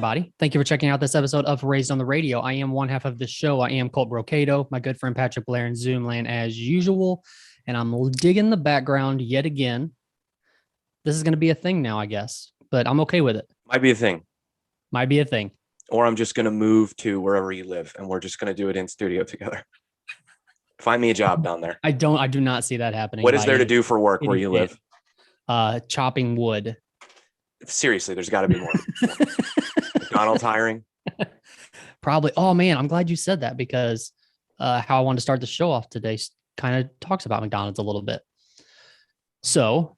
everybody. Thank you for checking out this episode of Raised on the Radio. I am one half of this show. I am Colt Brocado, my good friend Patrick Blair in Zoomland as usual. And I'm digging the background yet again. This is going to be a thing now, I guess, but I'm okay with it. Might be a thing. Might be a thing. Or I'm just going to move to wherever you live and we're just going to do it in studio together. Find me a job down there. I do not see that happening. What is there to do for work where you live? Chopping wood. Seriously, there's got to be more. McDonald's hiring? Probably. Oh, man, I'm glad you said that because how I wanted to start the show off today kind of talks about McDonald's a little bit. So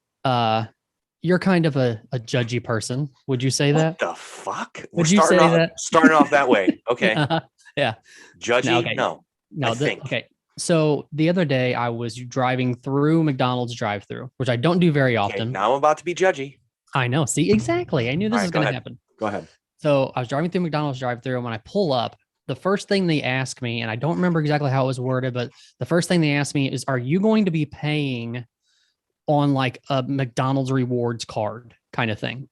you're kind of a judgy person. Would you say that? What the fuck? Would you say that? Starting off that way. Okay. Yeah. Judgy? No. Okay. So the other day I was driving through McDonald's drive-through, which I don't do very often. Okay, now I'm about to be judgy. I know. See, exactly. I knew this was going to happen. Go ahead. So I was driving through McDonald's drive-through, and when I pull up, the first thing they ask me, and I don't remember exactly how it was worded, but the first thing they asked me is, are you going to be paying on like a McDonald's rewards card kind of thing?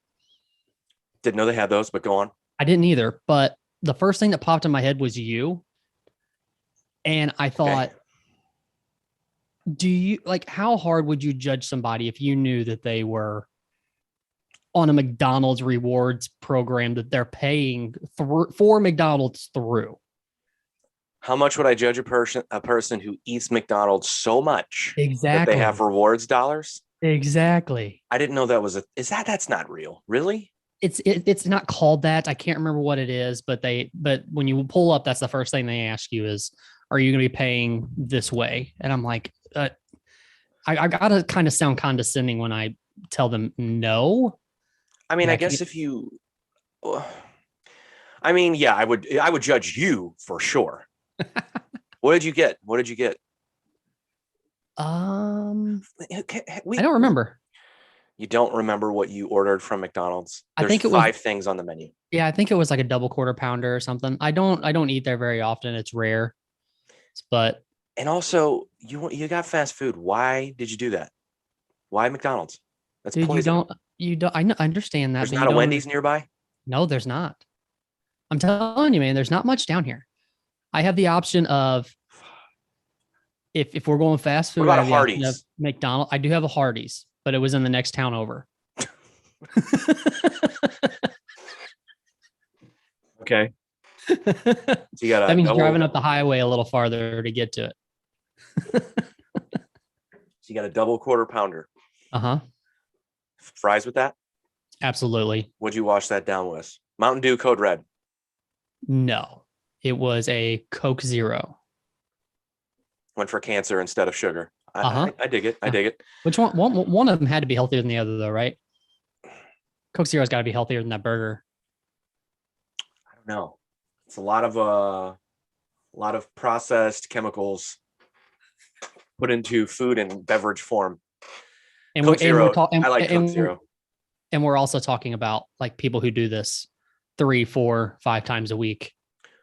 Didn't know they had those, but go on. I didn't either, but the first thing that popped in my head was you. And I thought, how hard would you judge somebody if you knew that they were on a McDonald's rewards program that they're paying for McDonald's through? How much would I judge a person who eats McDonald's so much that they have rewards dollars? Exactly. I didn't know that was that's not real. Really? It's not called that. I can't remember what it is, but when you pull up, that's the first thing they ask you is, are you going to be paying this way? And I'm like, I gotta kind of sound condescending when I tell them no. I mean, I guess if you, I mean, yeah, I would judge you for sure. What did you get? I don't remember. You don't remember what you ordered from McDonald's? I think it was 5 things on the menu. Yeah, I think it was like a double quarter pounder or something. I don't eat there very often. It's rare. But and also you got fast food. Why did you do that? Why McDonald's? That's poison. You don't. I understand that. There's not a Wendy's nearby? No, there's not. I'm telling you, man, there's not much down here. I have the option of if we're going fast food. What about a Hardee's? McDonald's. I do have a Hardee's, but it was in the next town over. Okay. So that means driving up the highway a little farther to get to it. So you got a double quarter pounder. Uh-huh. Fries with that? Absolutely. What'd you wash that down with? Mountain Dew Code Red? No, it was a Coke Zero. Went for cancer instead of sugar. I dig it. I dig it. Which one of them had to be healthier than the other, though, right? Coke Zero's got to be healthier than that burger. I don't know. It's a lot of processed chemicals put into food and beverage form. And Coke Zero. I like Coke Zero. And we're also talking about like people who do this 3, 4, 5 times a week.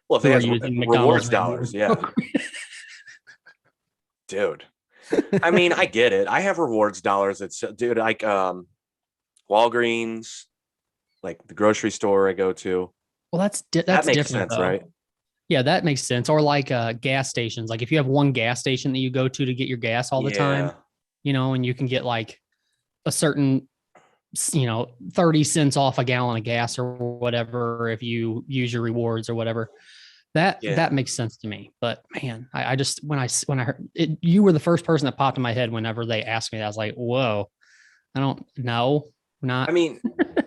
Well, if they have rewards dollars, yeah. Dude. I mean, I get it. I have rewards dollars. It's like Walgreens, like the grocery store I go to. Well, that makes different, sense, right? Yeah, that makes sense. Or like gas stations. Like if you have one gas station that you go to get your gas all the time, and you can get like a certain, 30 cents off a gallon of gas or whatever if you use your rewards or whatever. That makes sense to me. But man, I just when I heard it, you were the first person that popped in my head whenever they asked me that. I was like, whoa, I don't know. Not. I mean,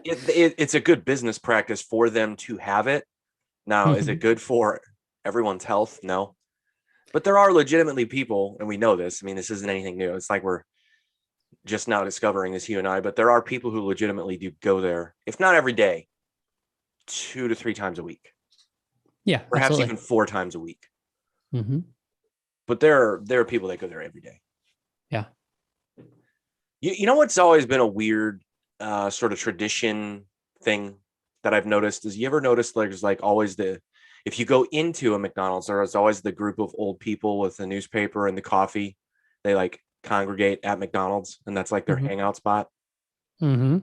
it's a good business practice for them to have it. Now, is it good for everyone's health? No. But there are legitimately people, and we know this. I mean, this isn't anything new. It's like we're just now discovering this, you and I, but there are people who legitimately do go there, if not every day, 2 to 3 times a week. Yeah. Perhaps absolutely. even 4 times a week. Mm-hmm. But there are people that go there every day. Yeah. You know what's always been a weird sort of tradition thing that I've noticed is, you ever notice there's like always if you go into a McDonald's, there's always the group of old people with the newspaper and the coffee. They like congregate at McDonald's, and that's like their hangout spot. Mm-hmm.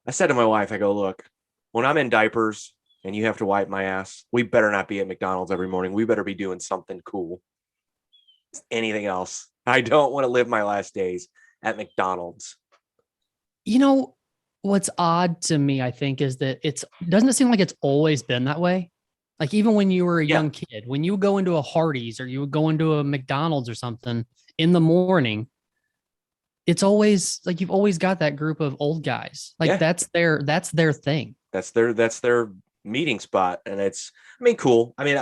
I said to my wife, I go, look, when I'm in diapers and you have to wipe my ass, we better not be at McDonald's every morning. We better be doing something cool. Anything else. I don't want to live my last days at McDonald's. You know, what's odd to me, I think, is that doesn't it seem like it's always been that way? Like even when you were a young kid, when you would go into a Hardee's or you would go into a McDonald's or something in the morning, it's always like you've always got that group of old guys. Like that's their thing. That's their meeting spot. And it's, I mean, cool. I mean,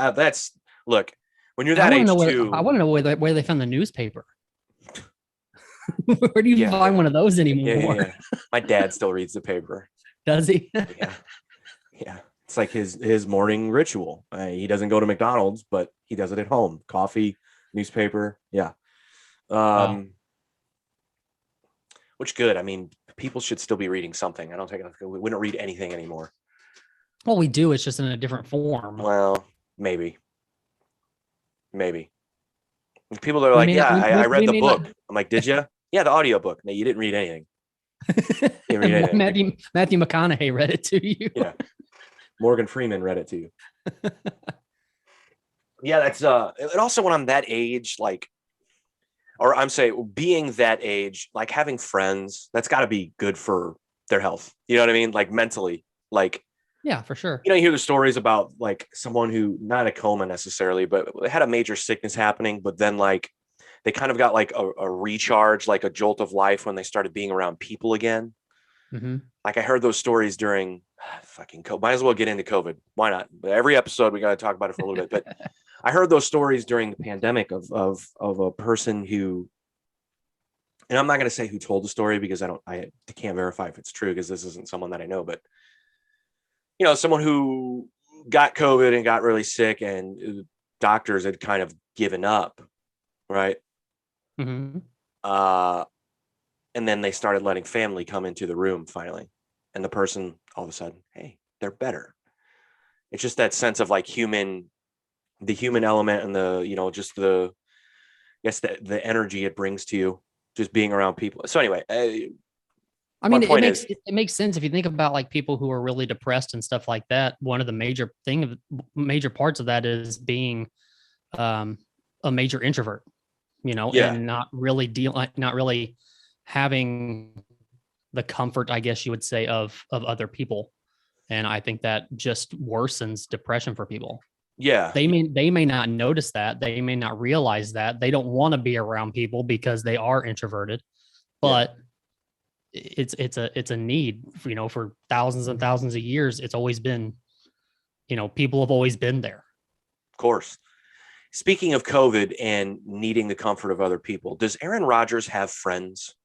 look, when you're that age too. I want to know where they found the newspaper. Where do you find one of those anymore? Yeah. My dad still reads the paper. Does he? Yeah. It's like his morning ritual. He doesn't go to McDonald's, but he does it at home. Coffee, newspaper. Yeah. Which good. I mean, people should still be reading something. I don't think we don't read anything anymore. Well, we do. It's just in a different form. Well, maybe. People are like, I read the book. I'm like, did you? Yeah, the audiobook. No, you didn't read anything. Matthew McConaughey read it to you. Yeah. Morgan Freeman read it to you. Yeah, that's and also when I'm that age, like, or I'm saying being that age, like having friends, that's got to be good for their health. You know what I mean? Like mentally, like. Yeah, for sure. You know, you hear the stories about like someone who, not a coma necessarily, but had a major sickness happening, but then like they kind of got like a recharge, like a jolt of life when they started being around people again. Mm-hmm. Like I heard those stories during fucking COVID. Might as well get into COVID. Why not? But every episode we got to talk about it for a little bit. But I heard those stories during the pandemic of a person who, and I'm not going to say who told the story because I can't verify if it's true because this isn't someone that I know, but you know, someone who got COVID and got really sick and doctors had kind of given up. Right. Mm-hmm. And then they started letting family come into the room finally. And the person all of a sudden, hey, they're better. It's just that sense of like the human element and the, you know, just the energy it brings to you, just being around people. So anyway, I mean, it makes sense if you think about like people who are really depressed and stuff like that. One of the major parts of that is being a major introvert, you know, and not really having the comfort, I guess you would say, of other people. And I think that just worsens depression for people. Yeah. They may not notice that. They may not realize that. They don't want to be around people because they are introverted, but it's a need, you know, for thousands and thousands of years. It's always been, you know, people have always been there. Of course. Speaking of COVID and needing the comfort of other people, does Aaron Rodgers have friends?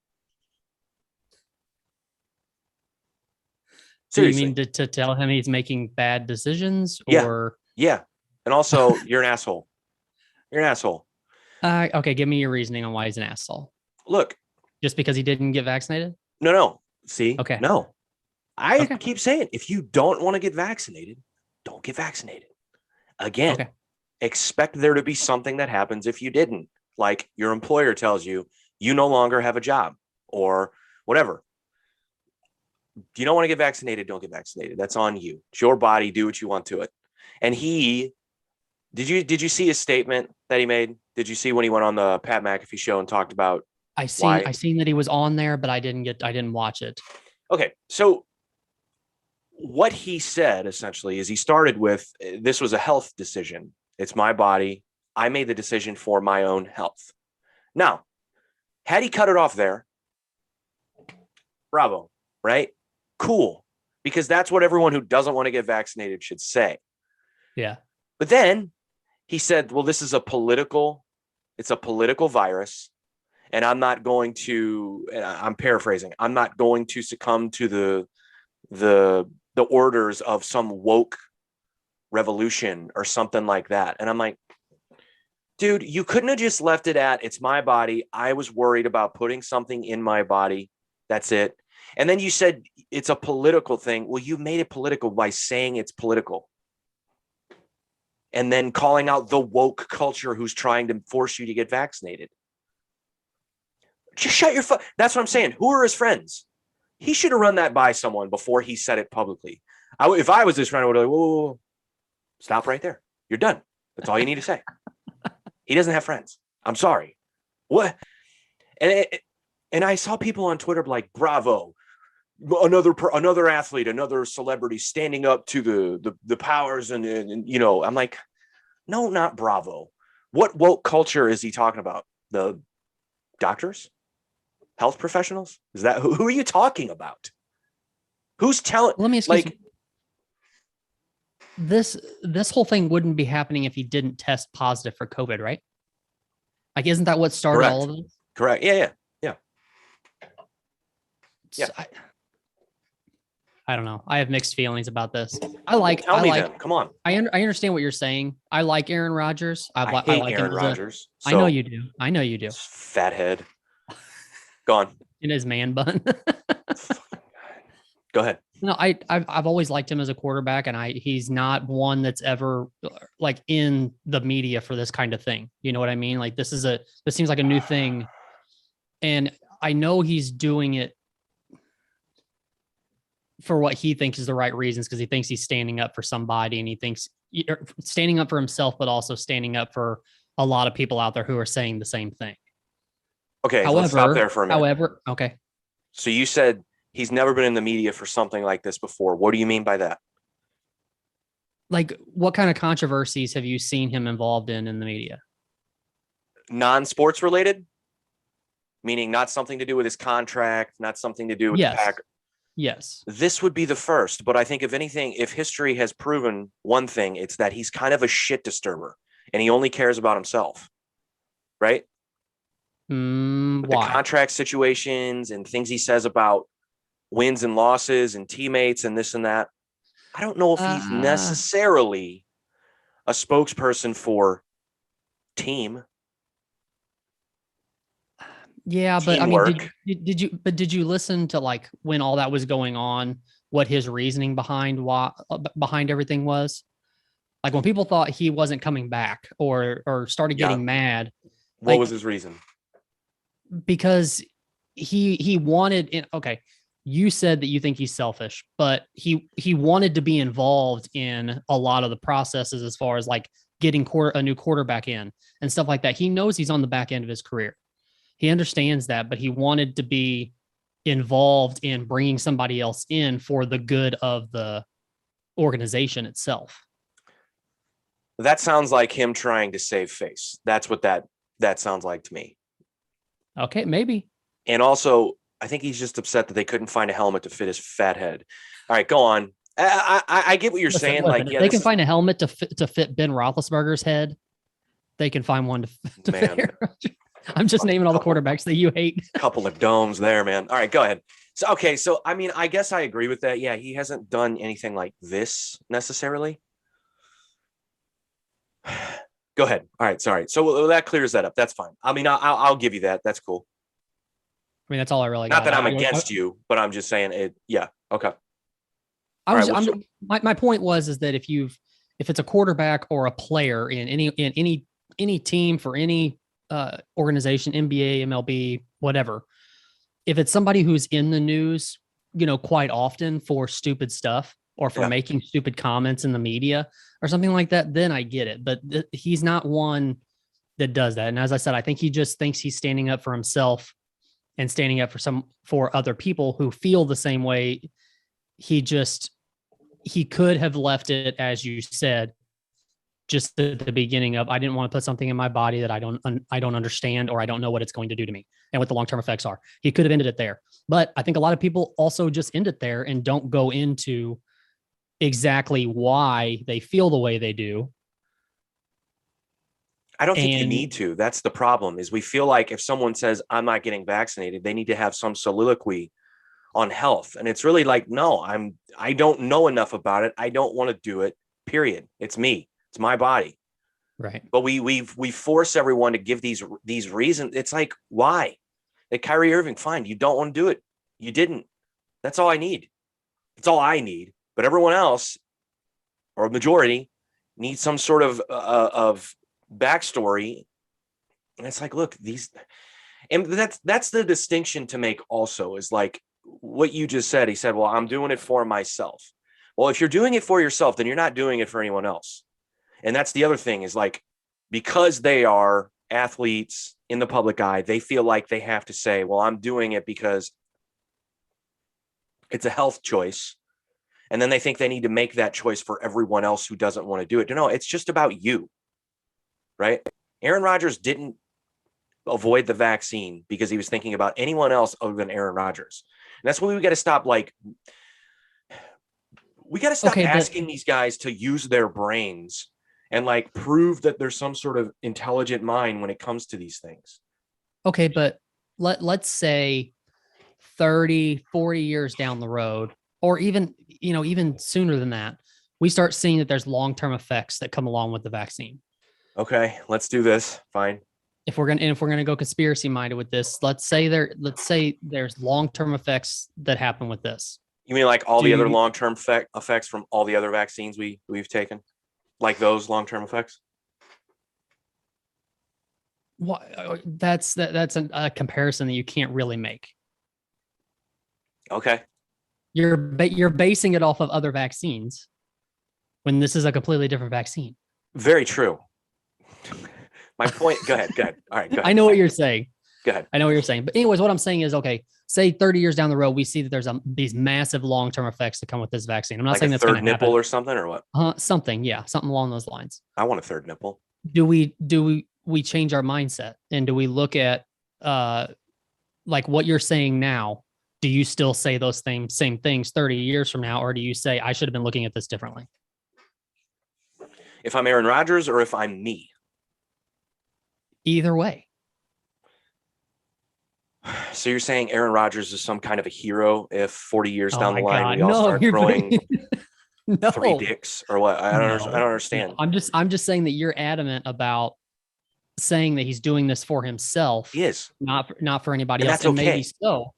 Seriously. Do you mean to tell him he's making bad decisions? Or yeah. And also, you're an asshole. You're an asshole. Okay, give me your reasoning on why he's an asshole. Look. Just because he didn't get vaccinated? No. See? Okay. No. I keep saying, if you don't want to get vaccinated, don't get vaccinated. Again, expect there to be something that happens if you didn't. Like your employer tells you, you no longer have a job or whatever. If you don't want to get vaccinated, don't get vaccinated. That's on you. It's your body. Do what you want to it. And did you see his statement that he made? Did you see when he went on the Pat McAfee show and talked about? I seen that he was on there, but I didn't watch it. Okay. So what he said essentially is he started with, this was a health decision. It's my body. I made the decision for my own health. Now, had he cut it off there, bravo, right? Cool. Because that's what everyone who doesn't want to get vaccinated should say. Yeah. But then he said, well, it's a political virus. And I'm not going to, and I'm paraphrasing, I'm not going to succumb to the orders of some woke revolution or something like that. And I'm like, dude, you couldn't have just left it at, it's my body. I was worried about putting something in my body. That's it. And then you said it's a political thing. Well, you made it political by saying it's political. And then calling out the woke culture who's trying to force you to get vaccinated. Just shut your That's what I'm saying. Who are his friends? He should have run that by someone before he said it publicly. If I was this friend, I would be like, whoa, stop right there. You're done. That's all you need to say. He doesn't have friends. I'm sorry. What? And I saw people on Twitter like, bravo, another athlete, another celebrity standing up to the powers. And, I'm like, no, not bravo. What woke culture is he talking about? The doctors? Health professionals? Is that who are you talking about? Who's telling? Let me ask you, this whole thing wouldn't be happening if he didn't test positive for COVID, right? Like, isn't that what started all of this? Correct. Yeah. I don't know. I have mixed feelings about this. Come on. I understand what you're saying. I like Aaron Rodgers. I like Aaron Rodgers. I know you do. I know you do. Fathead. Go on. In his man bun. Go ahead. No, I've always liked him as a quarterback, and he's not one that's ever like in the media for this kind of thing. You know what I mean? Like this seems like a new thing, and I know he's doing it for what he thinks is the right reasons, because he thinks he's standing up for somebody, and he thinks standing up for himself, but also standing up for a lot of people out there who are saying the same thing. Okay, let's stop there for a minute. Okay. So you said he's never been in the media for something like this before. What do you mean by that? Like, what kind of controversies have you seen him involved in the media? Non-sports related? Meaning not something to do with his contract, not something to do with the Packers. Yes. This would be the first, but I think if anything, if history has proven one thing, it's that he's kind of a shit disturber and he only cares about himself. Right? Why? The contract situations and things he says about wins and losses and teammates and this and that. I don't know if he's necessarily a spokesperson for team. Yeah, but teamwork. I mean, did you listen to like when all that was going on, what his reasoning behind everything was? Like when people thought he wasn't coming back or started getting mad. What was his reason? Because he wanted it. Okay. You said that you think he's selfish, but he wanted to be involved in a lot of the processes as far as like getting a new quarterback in and stuff like that. He knows he's on the back end of his career. He understands that, but he wanted to be involved in bringing somebody else in for the good of the organization itself. That sounds like him trying to save face. That's what that sounds like to me. Okay, maybe. And also, I think he's just upset that they couldn't find a helmet to fit his fat head. All right, go on. I get what you're saying. Like, if they can find a helmet to fit Ben Roethlisberger's head, they can find one to fit. I'm just naming all the quarterbacks that you hate. Couple of domes there, man. All right, go ahead. So, I mean, I guess I agree with that. Yeah, he hasn't done anything like this necessarily. Go ahead. All right, sorry. So that clears that up. That's fine. I mean, I'll give you that. That's cool. I mean, that's all I really got. Not that I'm against you, but I'm just saying it. Yeah. Okay. My point is that if it's a quarterback or a player in any team for any organization, NBA, MLB, whatever, if it's somebody who's in the news, quite often for stupid stuff or for making stupid comments in the media or something like that, then I get it. But he's not one that does that. And as I said, I think he just thinks he's standing up for himself and standing up for other people who feel the same way. He could have left it, as you said, just at the beginning of, I didn't want to put something in my body that I don't understand, or I don't know what it's going to do to me and what the long-term effects are. He could have ended it there. But I think a lot of people also just end it there and don't go into exactly why they feel the way they do. I don't think you need to. That's the problem, is we feel like if someone says, I'm not getting vaccinated, they need to have some soliloquy on health. And it's really like, no, I don't know enough about it. I don't want to do it, period. It's me. It's my body. Right. But we force everyone to give these reasons. It's like, why? Like Kyrie Irving, fine. You don't want to do it. You didn't. That's all I need. That's all I need. But everyone else, or majority, needs some sort of backstory. And it's like, look, and that's the distinction to make also, is like what you just said. He said, well, I'm doing it for myself. Well, if you're doing it for yourself, then you're not doing it for anyone else. And that's the other thing is like, because they are athletes in the public eye, they feel like they have to say, well, I'm doing it because it's a health choice. And then they think they need to make that choice for everyone else who doesn't want to do it. No, it's just about you, right? Aaron Rodgers didn't avoid the vaccine because he was thinking about anyone else other than Aaron Rodgers. And that's why we got to stop, like, we got to stop asking these guys to use their brains and like prove that there's some sort of intelligent mind when it comes to these things. Okay, but let's say 30, 40 years down the road, or even, even sooner than that, we start seeing that there's long-term effects that come along with the vaccine. Okay, let's do this. Fine. If we're gonna go conspiracy minded with this, let's say there's long-term effects that happen with this. You mean like all the other long-term effects from all the other vaccines we've taken? Like those long-term effects? What? That's a comparison that you can't really make. Okay. You're basing it off of other vaccines when this is a completely different vaccine. Very true. My point. Go ahead. All right. Go ahead. I know what you're saying. Go ahead. I know what you're saying. But anyways, what I'm saying is, okay, say 30 years down the road, we see that there's these massive long-term effects that come with this vaccine. I'm not saying that's going to happen. Third nipple or something, or what? Something. Yeah. Something along those lines. I want a third nipple. Do we change our mindset, and do we look at like what you're saying now? Do you still say those same things 30 years from now, or do you say I should have been looking at this differently? If I'm Aaron Rodgers or if I'm me? Either way. So you're saying Aaron Rodgers is some kind of a hero if 40 years down the line we all start throwing three dicks or what? I don't understand. No. I'm just saying that you're adamant about saying that he's doing this for himself. He is. Not for anybody else. That's okay. Maybe so.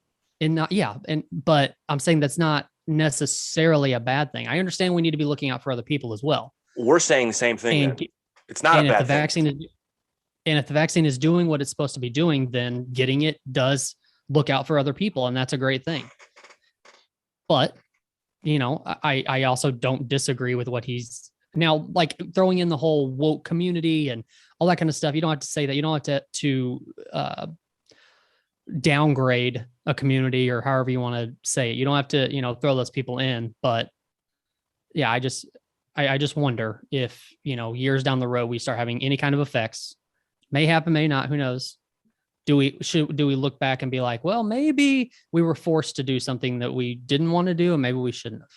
But I'm saying that's not necessarily a bad thing. I understand we need to be looking out for other people as well. We're saying the same thing. It's not a bad thing. And if the vaccine is doing what it's supposed to be doing, then getting it does look out for other people, and that's a great thing. But, I also don't disagree with what he's now, like, throwing in the whole woke community and all that kind of stuff. You don't have to say that. You don't have to downgrade a community or however you want to say it. You don't have to, throw those people in. But yeah, I just wonder if, years down the road, we start having any kind of effects. May happen, may not, who knows? Do we look back and be like, well, maybe we were forced to do something that we didn't want to do, and maybe we shouldn't have?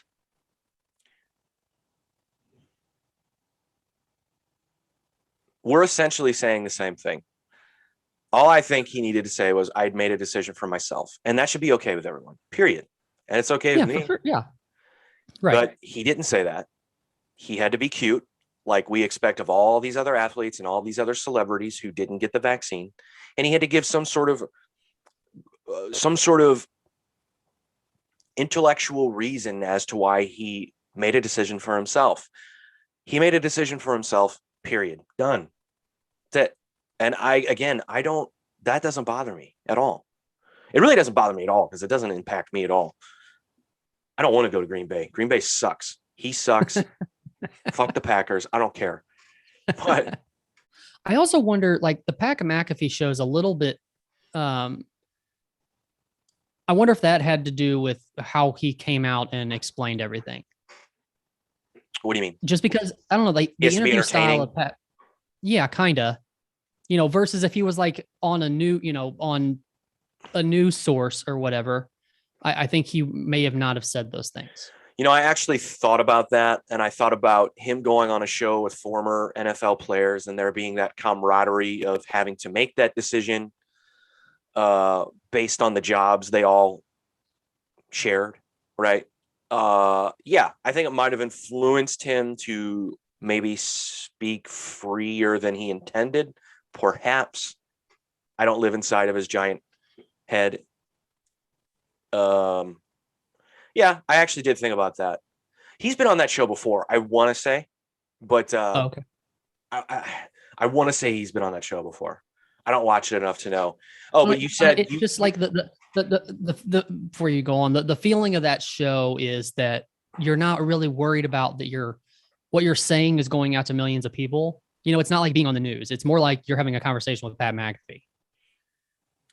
We're essentially saying the same thing. All I think he needed to say was, I'd made a decision for myself, and that should be okay with everyone, period. And it's okay with me. Sure. Yeah. Right. But he didn't say that. He had to be cute, like we expect of all these other athletes and all these other celebrities who didn't get the vaccine. And he had to give some sort of intellectual reason as to why he made a decision for himself. He made a decision for himself, period. Done. That's it. And that doesn't bother me at all. It really doesn't bother me at all because it doesn't impact me at all. I don't want to go to Green Bay. Green Bay sucks. He sucks. Fuck the Packers. I don't care. But I also wonder, like, the Pat McAfee shows a little bit. I wonder if that had to do with how he came out and explained everything. What do you mean? Just because, I don't know, like the interview style of Pat. Yeah, kind of. Versus if he was like on a news source or whatever, I think he may have not have said those things. I actually thought about that, and I thought about him going on a show with former NFL players and there being that camaraderie of having to make that decision based on the jobs they all shared, right? Yeah, I think it might have influenced him to maybe speak freer than he intended. Perhaps. I don't live inside of his giant head. Yeah, I actually did think about that. He's been on that show before, I want to say, but okay. I want to say he's been on that show before. I don't watch it enough to know. Oh, but you said it's just like the before you go on, the feeling of that show is that you're not really worried about that what you're saying is going out to millions of people. You know, it's not like being on the news. It's more like you're having a conversation with Pat McAfee.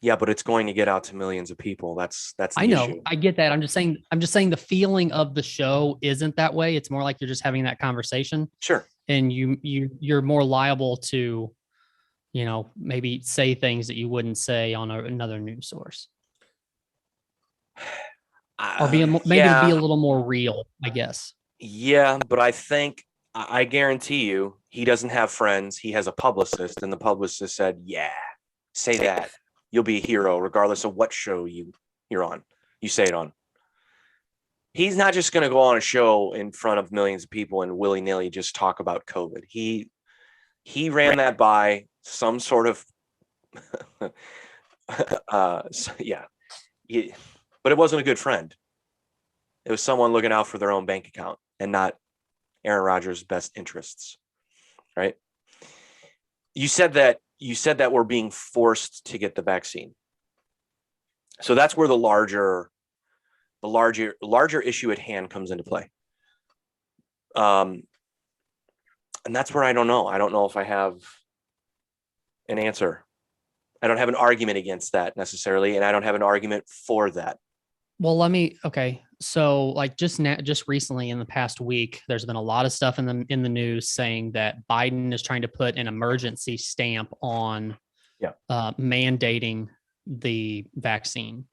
Yeah, but it's going to get out to millions of people. That's the I know, issue. I get that. I'm just saying the feeling of the show isn't that way. It's more like you're just having that conversation. Sure. And you're more liable to, you know, maybe say things that you wouldn't say on another news source. Or maybe to be a little more real, I guess. Yeah, but I guarantee you he doesn't have friends. He has a publicist, and the publicist said, yeah, say that. You'll be a hero regardless of what show you're on. You say it on. He's not just going to go on a show in front of millions of people and willy-nilly just talk about COVID. He ran that by some sort of yeah. But it wasn't a good friend. It was someone looking out for their own bank account and not Aaron Rodgers' best interests, right? You said that we're being forced to get the vaccine. So that's where the larger issue at hand comes into play. And that's where I don't know. I don't know if I have an answer. I don't have an argument against that necessarily, and I don't have an argument for that. Well, okay. So like just recently in the past week, there's been a lot of stuff in the news saying that Biden is trying to put an emergency stamp on mandating the vaccine.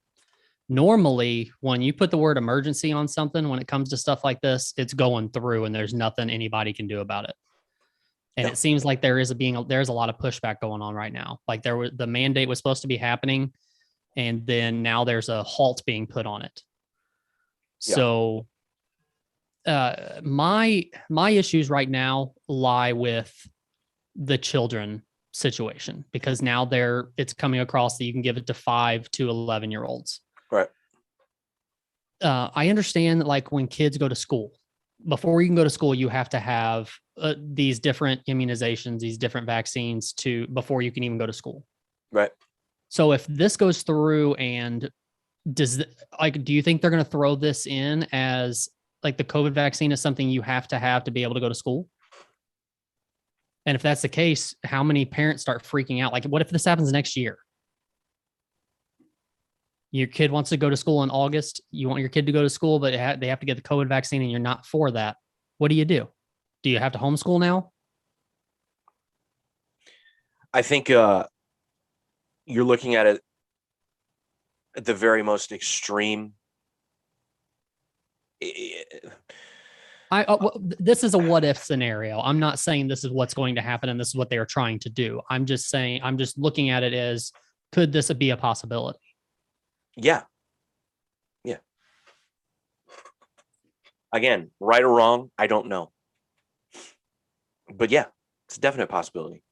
Normally, when you put the word emergency on something, when it comes to stuff like this, it's going through and there's nothing anybody can do about it. And it seems like there's a lot of pushback going on right now. Like the mandate was supposed to be happening, and then now there's a halt being put on it. Yeah. So my issues right now lie with the children situation, because now it's coming across that you can give it to 5 to 11-year-olds. Right. I understand that, like, when kids go to school, before you can go to school, you have to have these different immunizations, these different vaccines before you can even go to school. Right. So if this goes through, and do you think they're going to throw this in as like the COVID vaccine is something you have to be able to go to school? And if that's the case, how many parents start freaking out? Like, what if this happens next year? Your kid wants to go to school in August. You want your kid to go to school, but they have to get the COVID vaccine and you're not for that. What do? Do you have to homeschool now? I think you're looking at it at the very most extreme. This is a what if scenario. I'm not saying this is what's going to happen and this is what they are trying to do. I'm just looking at it as, could this be a possibility? Yeah. Yeah. Again, right or wrong, I don't know. But yeah, it's a definite possibility.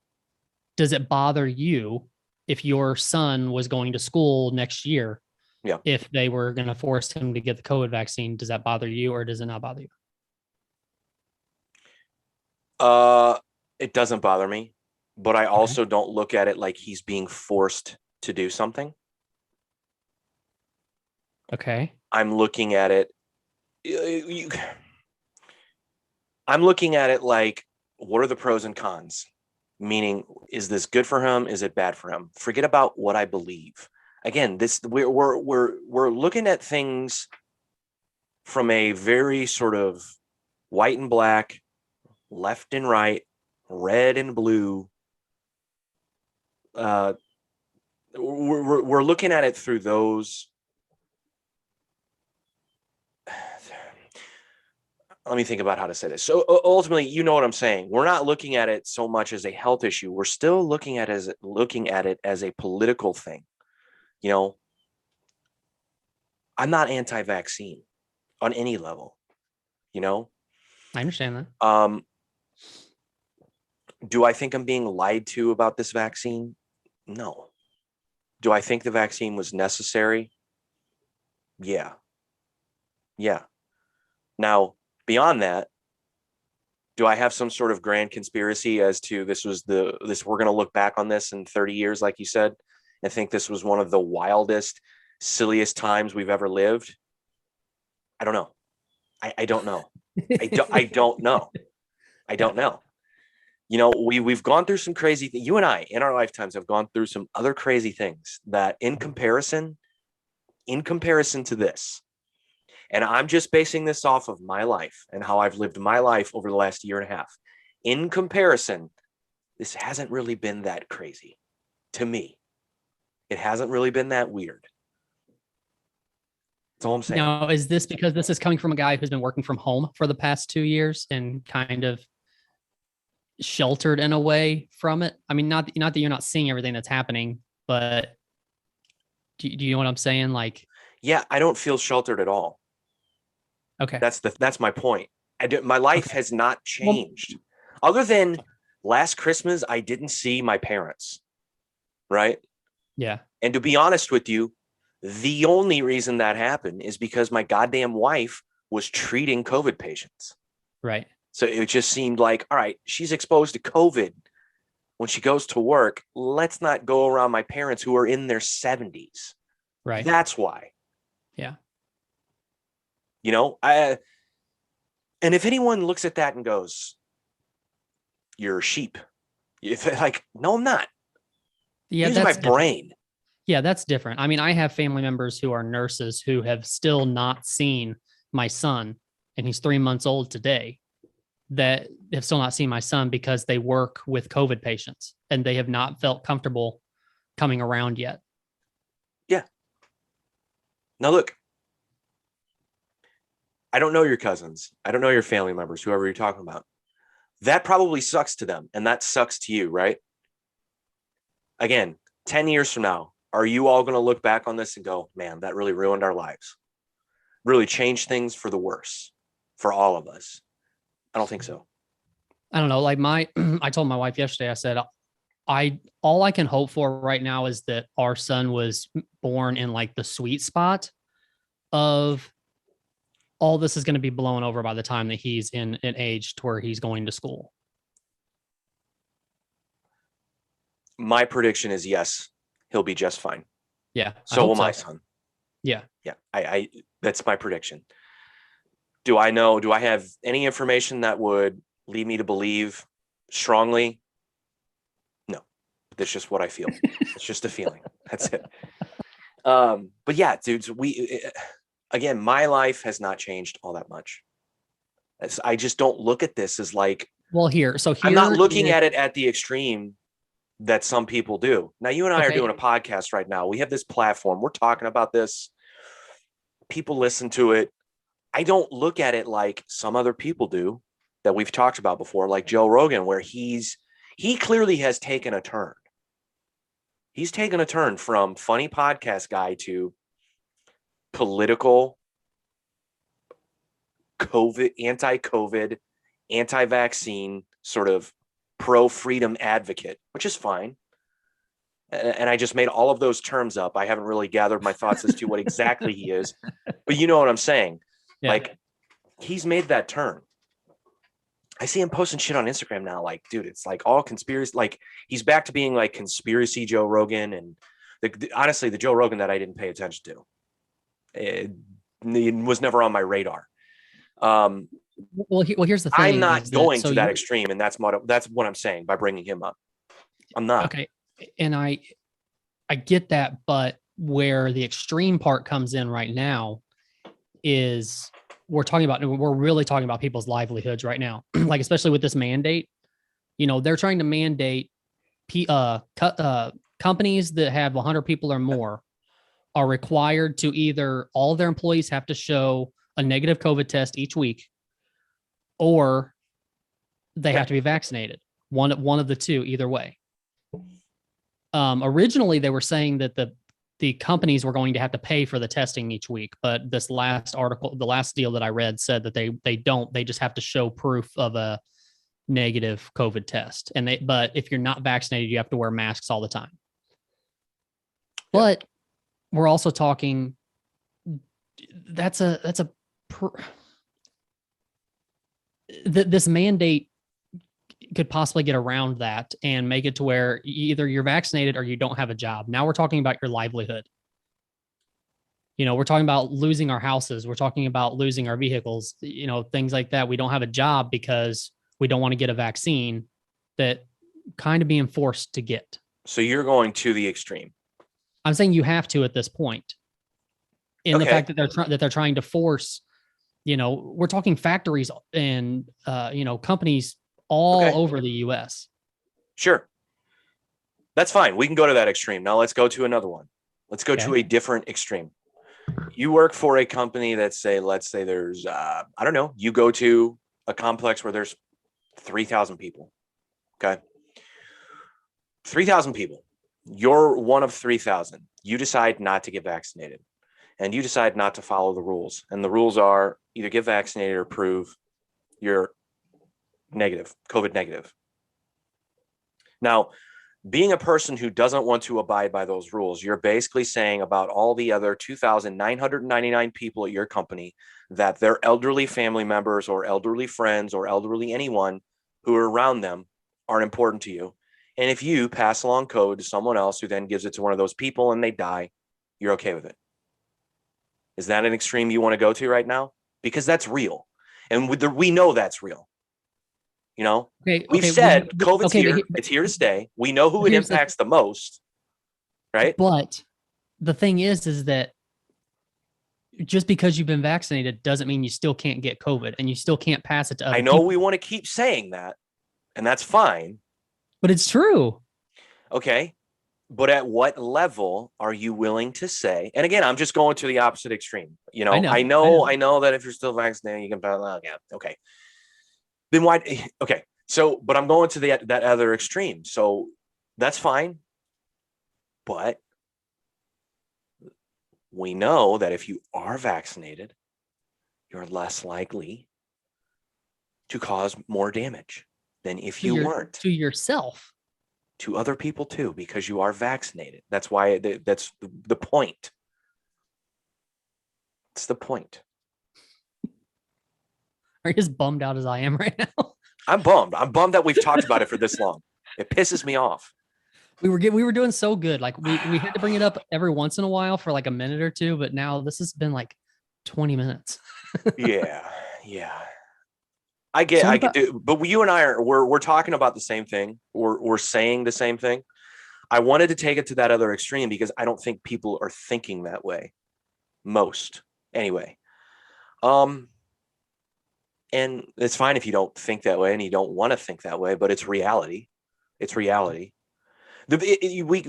Does it bother you if your son was going to school next year? Yeah. If they were going to force him to get the COVID vaccine, does that bother you, or does it not bother you? It doesn't bother me, but I also don't look at it like he's being forced to do something. Okay. I'm looking at it like, what are the pros and cons? Meaning, is this good for him? Is it bad for him? Forget about what I believe. Again, we're looking at things from a very sort of white and black, left and right, red and blue. We're looking at it through those. Let me think about how to say this. So ultimately, you know what I'm saying. We're not looking at it so much as a health issue. We're still looking at it as a political thing. You know, I'm not anti-vaccine on any level. You know, I understand that. Do I think I'm being lied to about this vaccine? No. Do I think the vaccine was necessary? Yeah. Yeah. Now, beyond that, do I have some sort of grand conspiracy as to we're going to look back on this in 30 years, like you said, and think this was one of the wildest, silliest times we've ever lived? I don't know. I don't know. I don't know. I don't know. You know, we've gone through some crazy things. You and I in our lifetimes have gone through some other crazy things that in comparison to this, and I'm just basing this off of my life and how I've lived my life over the last year and a half. In comparison, this hasn't really been that crazy to me. It hasn't really been that weird. That's all I'm saying. Now, is this because this is coming from a guy who's been working from home for the past 2 years and kind of sheltered in a way from it? I mean, not that you're not seeing everything that's happening, but do you know what I'm saying? Like, yeah, I don't feel sheltered at all. Okay. That's my point. My life has not changed. Other than last Christmas, I didn't see my parents. Right? Yeah. And to be honest with you, the only reason that happened is because my goddamn wife was treating COVID patients. Right. So it just seemed like, all right, she's exposed to COVID when she goes to work. Let's not go around my parents who are in their 70s. Right. That's why. Yeah. You know, and if anyone looks at that and goes, you're a sheep, if like, no, I'm not. Yeah, Use my brain. Yeah, that's different. I mean, I have family members who are nurses who have still not seen my son, and he's 3 months old today, that have still not seen my son because they work with COVID patients and they have not felt comfortable coming around yet. Yeah. Now, look, I don't know your cousins. I don't know your family members, whoever you're talking about. That probably sucks to them, and that sucks to you, right? Again, 10 years from now, are you all going to look back on this and go, man, that really ruined our lives? Really changed things for the worse for all of us? I don't think so. I don't know. Like I told my wife yesterday, I said, all I can hope for right now is that our son was born in like the sweet spot of all this is going to be blown over by the time that he's in an age to where he's going to school. My prediction is yes, he'll be just fine. Yeah. So will my son. Yeah. Yeah. I that's my prediction. Do I have any information that would lead me to believe strongly? No. That's just what I feel. It's just a feeling. That's it. But yeah, dudes, again, my life has not changed all that much. I just don't look at this as like, well, I'm not looking at it at the extreme that some people do. Now, you and I are doing a podcast right now. We have this platform. We're talking about this. People listen to it. I don't look at it like some other people do that we've talked about before, like Joe Rogan, where he clearly has taken a turn. He's taken a turn from funny podcast guy to political, anti-COVID, anti-vaccine sort of pro-freedom advocate, which is fine. And I just made all of those terms up. I haven't really gathered my thoughts as to what exactly he is, but you know what I'm saying? Yeah. Like, he's made that turn. I see him posting shit on Instagram now. Like, dude, it's like all conspiracy. Like, he's back to being like conspiracy Joe Rogan. And honestly, the Joe Rogan that I didn't pay attention to, it was never on my radar. Well, here's the thing. I'm not going to that extreme, and that's what I'm saying by bringing him up. I'm not. Okay, and I get that, but where the extreme part comes in right now is we're really talking about people's livelihoods right now. Like, especially with this mandate, they're trying to mandate companies that have 100 people or more are required to either all of their employees have to show a negative COVID test each week, or they have to be vaccinated. One of the two, either way. Originally, they were saying that the companies were going to have to pay for the testing each week, but this last article, the last deal that I read, said that they don't. They just have to show proof of a negative COVID test, but if you're not vaccinated, you have to wear masks all the time. But we're also talking. This mandate could possibly get around that and make it to where either you're vaccinated or you don't have a job. Now we're talking about your livelihood. We're talking about losing our houses. We're talking about losing our vehicles, things like that. We don't have a job because we don't want to get a vaccine that kind of being forced to get. So you're going to the extreme. I'm saying you have to at this point. In the fact that they're trying to force, we're talking factories and companies all over the US. Sure. That's fine. We can go to that extreme. Now let's go to another one. Let's go to a different extreme. You work for a company that let's say there's, I don't know, you go to a complex where there's 3,000 people. Okay. 3,000 people. You're one of 3,000. You decide not to get vaccinated and you decide not to follow the rules. And the rules are either get vaccinated or prove you're negative, COVID negative. Now, being a person who doesn't want to abide by those rules, you're basically saying about all the other 2,999 people at your company that their elderly family members or elderly friends or elderly anyone who are around them aren't important to you. And if you pass along code to someone else who then gives it to one of those people and they die, you're okay with it. Is that an extreme you want to go to right now? Because that's real. And we know that's real. We've said COVID's here. It's here to stay. We know who it impacts the most, right? But the thing is that just because you've been vaccinated doesn't mean you still can't get COVID and you still can't pass it to other people. I know we want to keep saying that, and that's fine. But it's true. Okay. But at what level are you willing to say? And again, I'm just going to the opposite extreme. I know that if you're still vaccinated, you can pass. Yeah, okay. Then why? Okay. So, but I'm going to that other extreme. So that's fine. But we know that if you are vaccinated, you're less likely to cause more damage than if you weren't. To yourself. To other people too, because you are vaccinated. That's why that's the point. It's the point. Are you as bummed out as I am right now? I'm bummed. I'm bummed that we've talked about it for this long. It pisses me off. We were doing so good. Like we had to bring it up every once in a while for like a minute or two, but now this has been like 20 minutes. Yeah. I get it, but you and I we're talking about the same thing. We're saying the same thing. I wanted to take it to that other extreme because I don't think people are thinking that way. Most anyway. And it's fine if you don't think that way and you don't want to think that way, but it's reality. It's reality. The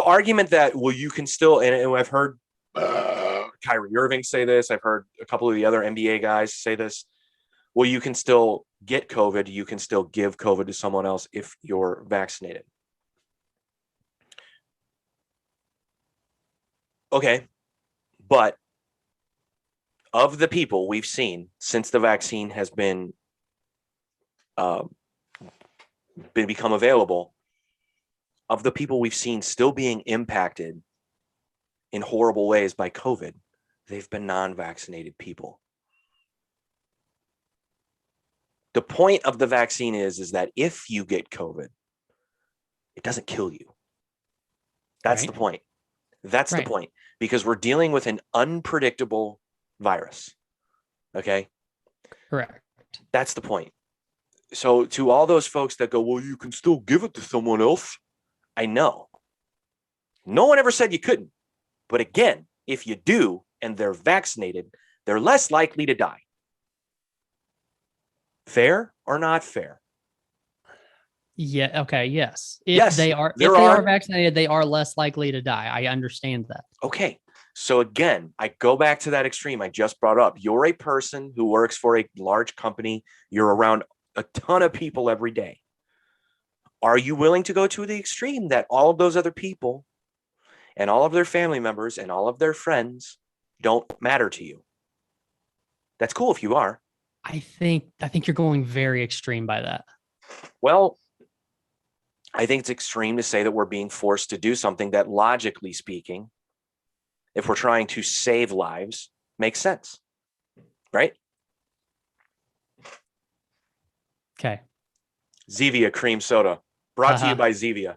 argument that, well, you can still, and I've heard Kyrie Irving say this. I've heard a couple of the other NBA guys say this. Well, you can still get COVID. You can still give COVID to someone else if you're vaccinated. Okay. But of the people we've seen since the vaccine has been become available, of the people we've seen still being impacted in horrible ways by COVID, they've been non-vaccinated people. The point of the vaccine is that if you get COVID, it doesn't kill you. That's the point. That's the point, because we're dealing with an unpredictable virus. Okay. Correct. That's the point. So to all those folks that go, well, you can still give it to someone else. I know. No one ever said you couldn't. But again, if you do and they're vaccinated, they're less likely to die. Fair or not fair? Yeah. Okay. Yes. If they are vaccinated, they are less likely to die. I understand that. Okay. So again, I go back to that extreme I just brought up. You're a person who works for a large company. You're around a ton of people every day. Are you willing to go to the extreme that all of those other people and all of their family members and all of their friends don't matter to you? That's cool if you are. I think you're going very extreme by that. Well, I think it's extreme to say that we're being forced to do something that, logically speaking, if we're trying to save lives, makes sense, right? Okay. Zevia cream soda, brought to you by Zevia.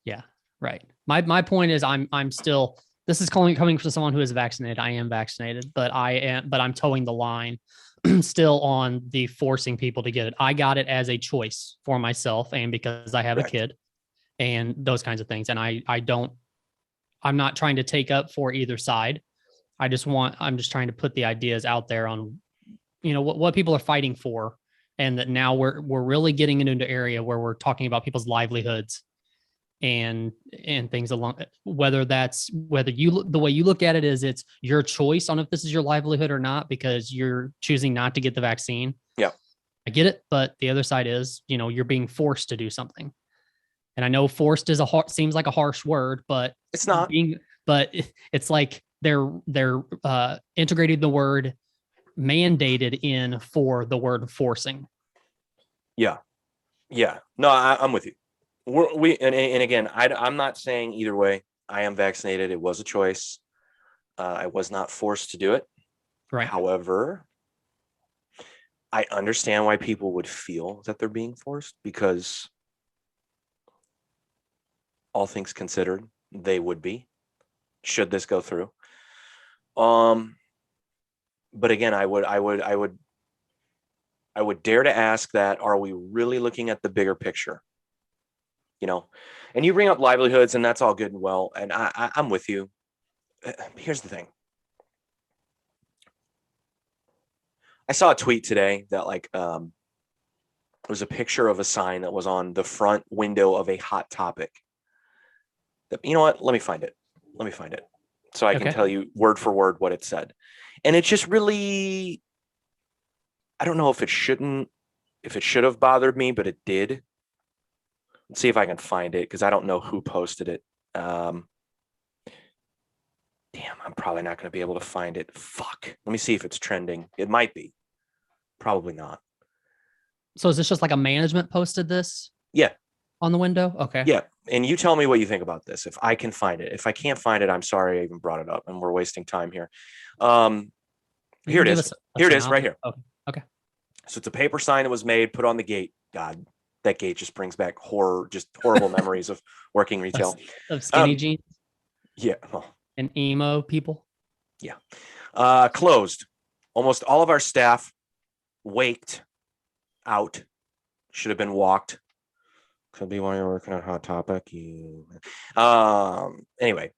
Yeah, right. My point is, I'm still, this is coming from someone who is vaccinated. I am vaccinated, but I'm towing the line still on the forcing people to get it. I got it as a choice for myself and because I have a kid and those kinds of things. And I'm not trying to take up for either side. I'm just trying to put the ideas out there on, what people are fighting for. And that now we're really getting into an area where we're talking about people's livelihoods and things along, the way you look at it is it's your choice on if this is your livelihood or not, because you're choosing not to get the vaccine. Yeah. I get it. But the other side is, you're being forced to do something. And I know forced seems like a harsh word, but it's not but it's like they're integrating the word mandated in for the word forcing. Yeah. No, I'm with you. And again, I'm not saying either way. I am vaccinated. It was a choice. I was not forced to do it. Right. However, I understand why people would feel that they're being forced, because all things considered, they would be, should this go through. But again, I would dare to ask that, are we really looking at the bigger picture? And you bring up livelihoods, and that's all good and well. And I'm with you. Here's the thing. I saw a tweet today that it was a picture of a sign that was on the front window of a Hot Topic. You know what? Let me find it so I can tell you word for word what it said. And it just really, I don't know if it should have bothered me, but it did. Let's see if I can find it, because I don't know who posted it. Damn, I'm probably not going to be able to find it. Fuck. Let me see if it's trending. It might be. Probably not. So is this just like a management posted this? Yeah. On the window? Okay. Yeah. And you tell me what you think about this. If I can find it. If I can't find it, I'm sorry I even brought it up, and we're wasting time here. Here it is. Here it is, right here. Okay. So it's a paper sign that was made, put on the gate. God, that gate just brings back horrible memories of working retail. Of skinny jeans? Yeah. Oh. And emo people? Yeah. Closed. Almost all of our staff waked out. Should have been walked. Could be while you're working on Hot Topic. Anyway,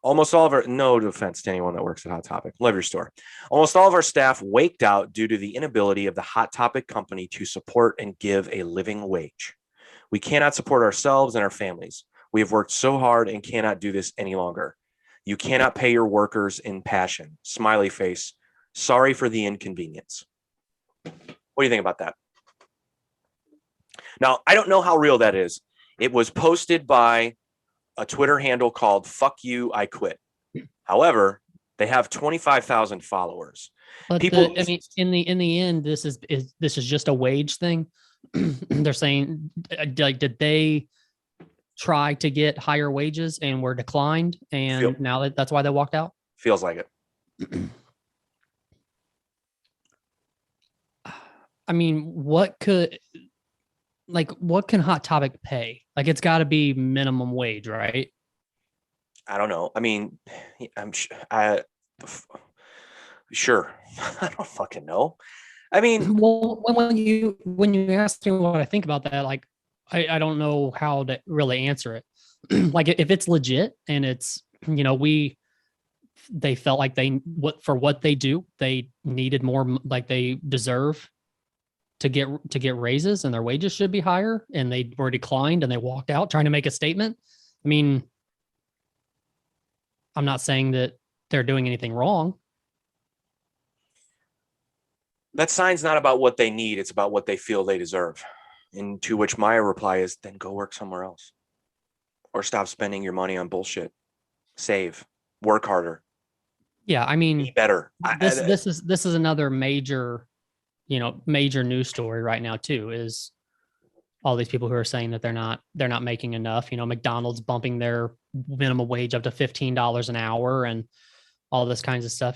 almost all of our, no offense to anyone that works at Hot Topic, love your store. Almost all of our staff waked out due to the inability of the Hot Topic company to support and give a living wage. We cannot support ourselves and our families. We have worked so hard and cannot do this any longer. You cannot pay your workers in passion. Smiley face. Sorry for the inconvenience. What do you think about that? Now, I don't know how real that is. It was posted by a Twitter handle called Fuck You, I Quit. However, they have 25,000 followers. But in the end, this is just a wage thing. They're saying, like, did they try to get higher wages and were declined, and now that's why they walked out? Feels like it. I mean, what can Hot Topic pay? Like, it's got to be minimum wage, right? I don't know. I mean, sure. I don't fucking know. I mean, well, when you ask me what I think about that, like, I don't know how to really answer it. Like, if it's legit and it's, they felt like for what they do, they needed more, like they deserve to get raises, and their wages should be higher, and they were declined and they walked out trying to make a statement. I mean, I'm not saying that they're doing anything wrong. That sign's not about what they need. It's about what they feel they deserve. And to which my reply is, then go work somewhere else, or stop spending your money on bullshit. Save, work harder. Yeah. I mean, be better. This is another major news story right now too, is all these people who are saying that they're not making enough. McDonald's bumping their minimum wage up to $15 an hour and all this kinds of stuff.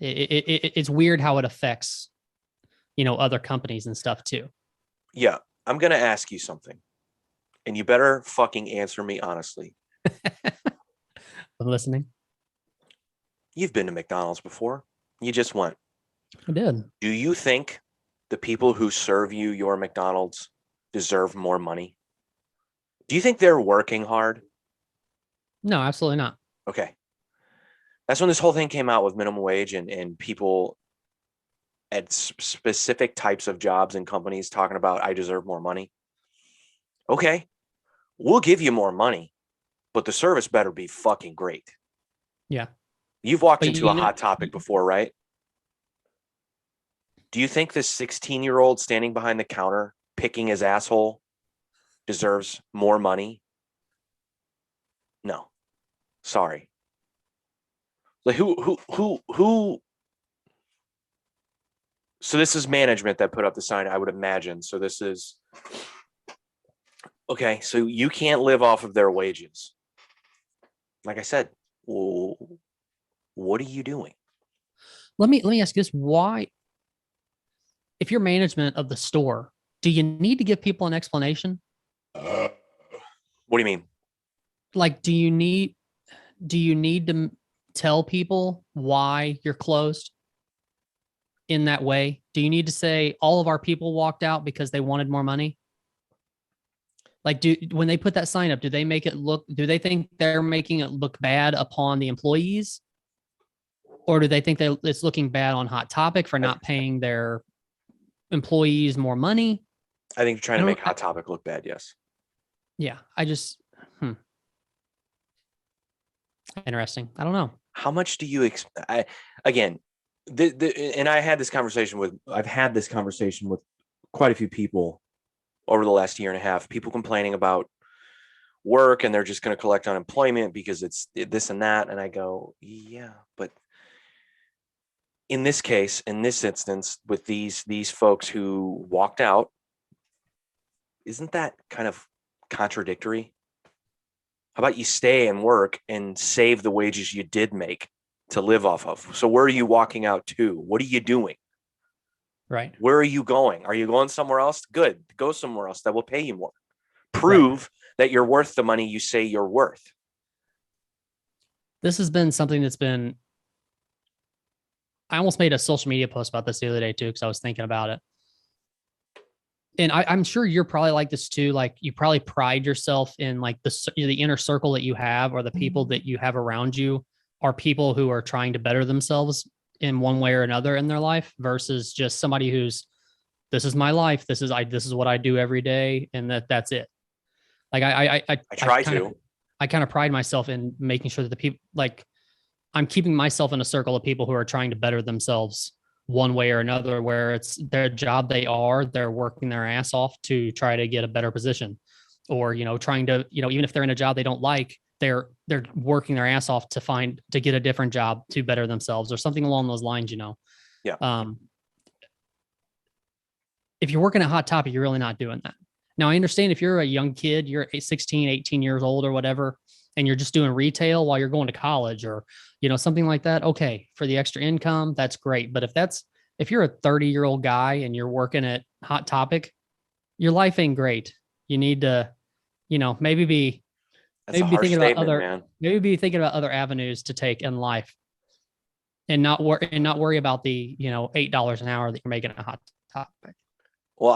It's weird how it affects, other companies and stuff too. Yeah. I'm going to ask you something, and you better fucking answer me honestly. I'm listening. You've been to McDonald's before. You just went. I did. Do you think the people who serve you your McDonald's deserve more money? Do you think they're working hard? No, absolutely not. Okay. That's when this whole thing came out with minimum wage and people at specific types of jobs and companies talking about, I deserve more money. Okay. We'll give you more money, but the service better be fucking great. Yeah. You've walked into a Hot Topic before, right? Do you think this 16-year-old standing behind the counter picking his asshole deserves more money? No. Sorry. Like who? So this is management that put up the sign, I would imagine. So this is okay. So you can't live off of their wages. Like I said, well, what are you doing? Let me ask you this: why, if you're management of the store, do you need to give people an explanation? What do you mean? Like, do you need to tell people why you're closed in that way? Do you need to say all of our people walked out because they wanted more money? Like, when they put that sign up, do they think they're making it look bad upon the employees? Or do they think that it's looking bad on Hot Topic for not paying their employees more money? I think you're trying to make Hot Topic look bad, yes. Yeah, interesting. I don't know. How much do you again, and I've had this conversation with quite a few people over the last year and a half, people complaining about work and they're just going to collect unemployment because it's this and that. And I go, yeah, but in this case, in this instance, with these folks who walked out, isn't that kind of contradictory? How about you stay and work and save the wages you did make to live off of? So where are you walking out to? What are you doing? Right. Where are you going? Are you going somewhere else? Good. Go somewhere else that will pay you more. Prove that you're worth the money you say you're worth. This has been something that's been, I almost made a social media post about this the other day too, because I was thinking about it. And I'm sure you're probably like this too. Like, you probably pride yourself in like the inner circle that you have, or the people that you have around you are people who are trying to better themselves in one way or another in their life, versus just somebody who's, this is my life. This is what I do every day. And that's it. Like I kind of pride myself in making sure that the people, like, I'm keeping myself in a circle of people who are trying to better themselves one way or another, where it's their job, they're working their ass off to try to get a better position, or, trying to, even if they're in a job they don't like, they're working their ass off to get a different job to better themselves, or something along those lines, Yeah. If you're working at Hot Topic, you're really not doing that. Now, I understand if you're a young kid, you're 16, 18 years old or whatever, and you're just doing retail while you're going to college, or, something like that. Okay. For the extra income, that's great. But if you're a 30-year-old guy and you're working at Hot Topic, your life ain't great. You need to, maybe be thinking about other avenues to take in life, and not worry about the, $8 an hour that you're making at Hot Topic. Well,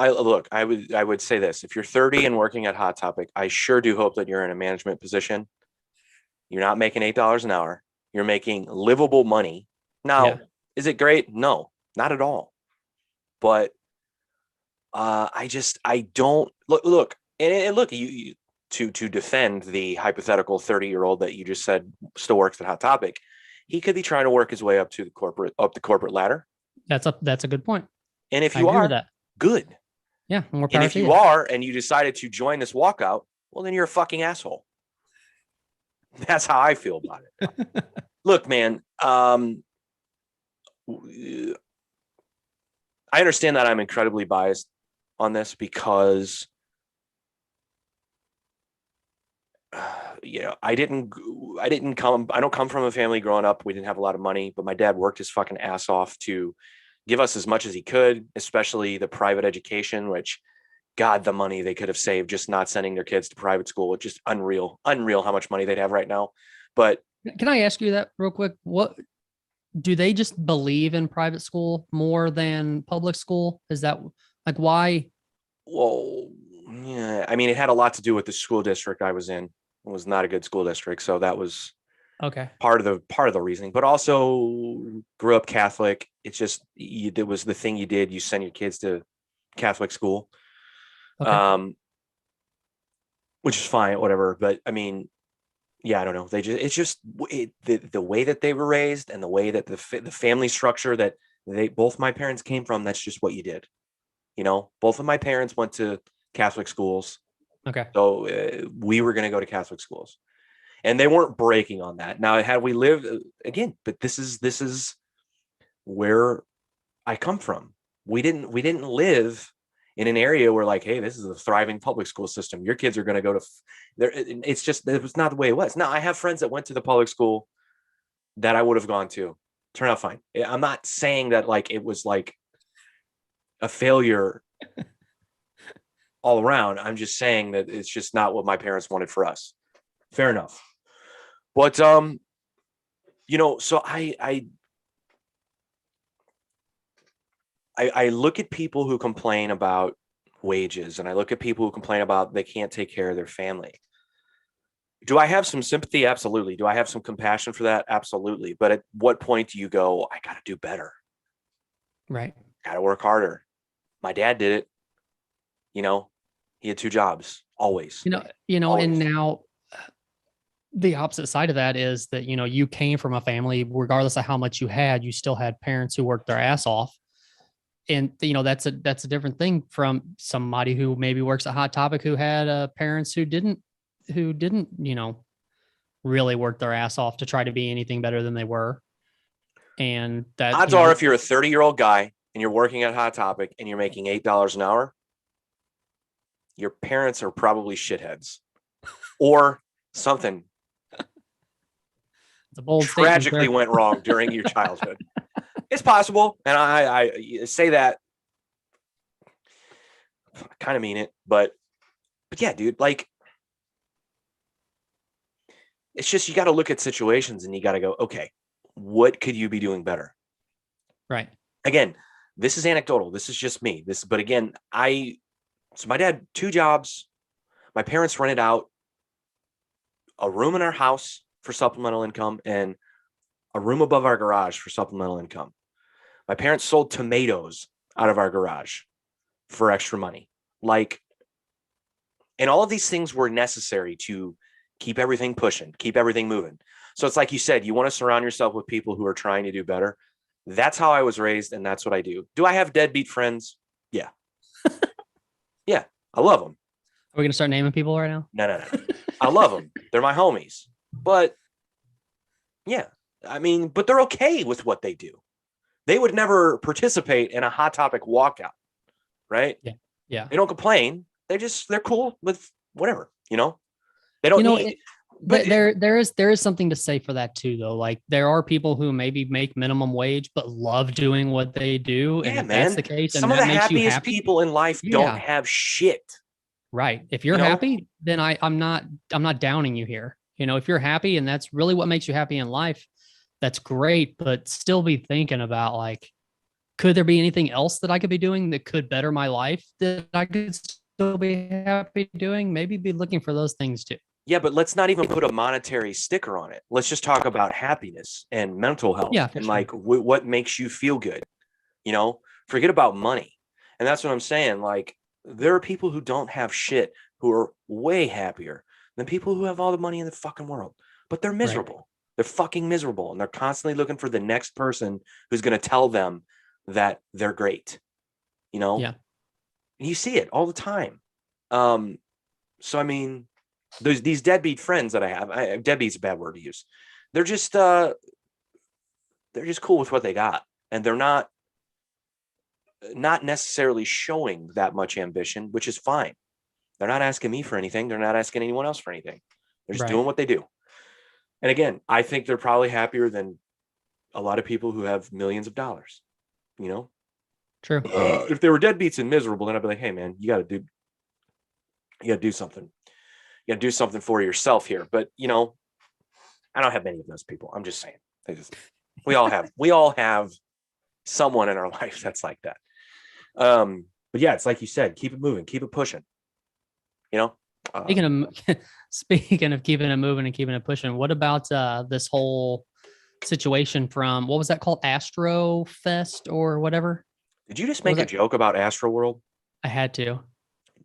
I would say this: if you're 30 and working at Hot Topic, I sure do hope that you're in a management position. You're not making $8 an hour. You're making livable money. Now, Is it great? No, not at all. But I don't look, and look, you to defend the hypothetical 30-year-old that you just said still works at Hot Topic. He could be trying to work his way up the corporate ladder. That's a good point. And if you are, that. Good. Yeah. And if you are, and you decided to join this walkout, well, then you're a fucking asshole. That's how I feel about it. Look, man, I understand that I'm incredibly biased on this because, I don't come from a family growing up. We didn't have a lot of money, but my dad worked his fucking ass off to give us as much as he could, especially the private education, which, God, the money they could have saved just not sending their kids to private school. It's just unreal how much money they'd have right now. But Can I ask you that real quick? What do they just believe in private school more than public school? Is that like why? Well, yeah, I mean, it had a lot to do with the school district I was in. It was not a good school district, so that was Okay. part of the reasoning. But also grew up Catholic. It's just it was the thing you did. You send your kids to Catholic school, Okay. which is fine, whatever. But I mean, yeah, I don't know. It's just the way that they were raised and the way that the family structure that both my parents came from. That's just what you did. Both of my parents went to Catholic schools. Okay. So we were going to go to Catholic schools, and they weren't breaking on that. Now, had we lived again, but this is where I come from. We didn't live in an area where like, hey, this is a thriving public school system. Your kids are going to go to there. It's just, it was not the way it was. Now I have friends that went to the public school that I would have gone to. Turned out fine. I'm not saying that like it was like a failure all around. I'm just saying that it's just not what my parents wanted for us. Fair enough. But so I look at people who complain about wages, and I look at people who complain about they can't take care of their family. Do I have some sympathy? Absolutely. Do I have some compassion for that? Absolutely. But at what point do you go, I got to do better? Right. Got to work harder. My dad did it. He had 2 jobs always. Always. And now the opposite side of that is that, you came from a family, regardless of how much you had, you still had parents who worked their ass off. And, that's a different thing from somebody who maybe works at Hot Topic, who had parents who didn't, really work their ass off to try to be anything better than they were. And that odds are, if you're a 30-year-old guy and you're working at Hot Topic and you're making $8 an hour, your parents are probably shitheads or something tragically went wrong during your childhood. It's possible. And I say that, I kind of mean it, but yeah, dude, like, it's just, you got to look at situations and you got to go, okay, what could you be doing better? Right. Again, this is anecdotal. This is just me. But again, so my dad, 2 jobs. My parents rented out a room in our house for supplemental income and a room above our garage for supplemental income. My parents sold tomatoes out of our garage for extra money. And all of these things were necessary to keep everything pushing, keep everything moving. So it's like you said, you want to surround yourself with people who are trying to do better. That's how I was raised, and that's what I do. Do I have deadbeat friends? Yeah. Yeah, I love them. Are we going to start naming people right now? No. I love them. They're my homies. But yeah, I mean, but they're okay with what they do. They would never participate in a Hot Topic walkout, right? Yeah. They don't complain. They're cool with whatever, They don't need. But there is something to say for that too, though. Like, there are people who maybe make minimum wage but love doing what they do, yeah, and if man, that's the case, some of the happiest people in life don't have shit. Right. If you're happy, then I'm not downing you here. If you're happy and that's really what makes you happy in life, that's great. But still be thinking about, like, could there be anything else that I could be doing that could better my life that I could still be happy doing? Maybe be looking for those things too. Yeah, but let's not even put a monetary sticker on it. Let's just talk about happiness and mental health, and like what makes you feel good. Forget about money. And that's what I'm saying. Like, there are people who don't have shit who are way happier than people who have all the money in the fucking world, but they're miserable. Right. They're fucking miserable, and they're constantly looking for the next person who's going to tell them that they're great. Yeah. You see it all the time. So I mean, there's these deadbeat friends that I have. Deadbeat's a bad word to use. They're just cool with what they got, and they're not necessarily showing that much ambition, which is fine. They're not asking me for anything. They're not asking anyone else for anything. They're just doing what they do. And again, I think they're probably happier than a lot of people who have millions of dollars. True. If they were deadbeats and miserable, then I'd be like, hey man, you got to do something. You got to do something for yourself here. But I don't have many of those people. I'm just saying. We all have someone in our life that's like that. But yeah, it's like you said, keep it moving, keep it pushing. You know. Speaking of keeping it moving and keeping it pushing, what about this whole situation from, what was that called, Astro Fest or whatever? Did you just make a joke about Astro World? I had to.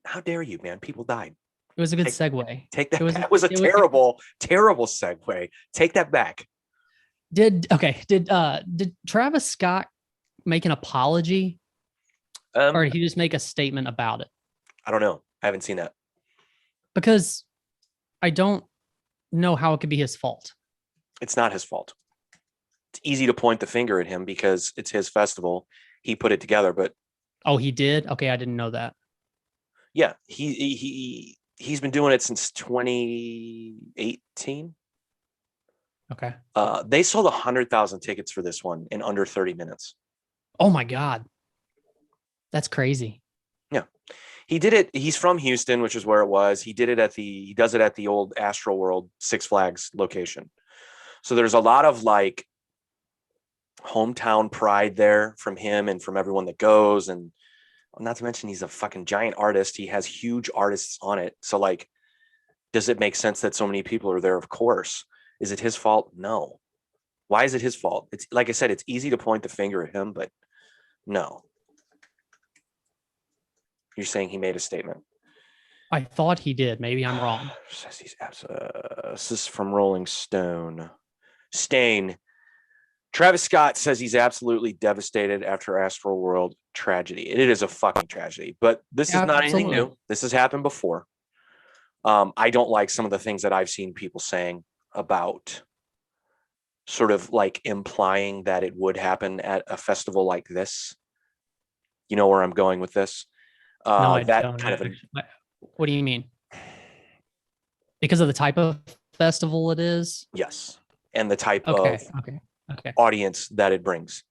How dare you, man? People died. It was a good segue. Take that. That was a terrible segue. Take that back. Did Travis Scott make an apology, or did he just make a statement about it? I don't know. I haven't seen that. Because I don't know how it could be his fault. It's not his fault. It's easy to point the finger at him because it's his festival. He put it together, but he did? Okay, I didn't know that. Yeah, he's been doing it since 2018. Okay. They sold 100,000 tickets for this one in under 30 minutes. Oh my God. That's crazy. Yeah. He did it. He's from Houston, which is where it was. He does it at the old Astro World Six Flags location. So there's a lot of like hometown pride there from him and from everyone that goes. And not to mention, he's a fucking giant artist. He has huge artists on it. So like, does it make sense that so many people are there? Of course. Is it his fault? No. Why is it his fault? It's like I said, it's easy to point the finger at him, but no. You're saying he made a statement. I thought he did. Maybe I'm wrong. This is from Rolling Stone. Stain. Travis Scott says he's absolutely devastated after Astro World tragedy. It is a fucking tragedy, but this is not anything new. This has happened before. I don't like some of the things that I've seen people saying about sort of like implying that it would happen at a festival like this. You know where I'm going with this? No, I don't. What do you mean? Because of the type of festival it is? Yes. And the type of Okay. audience that it brings.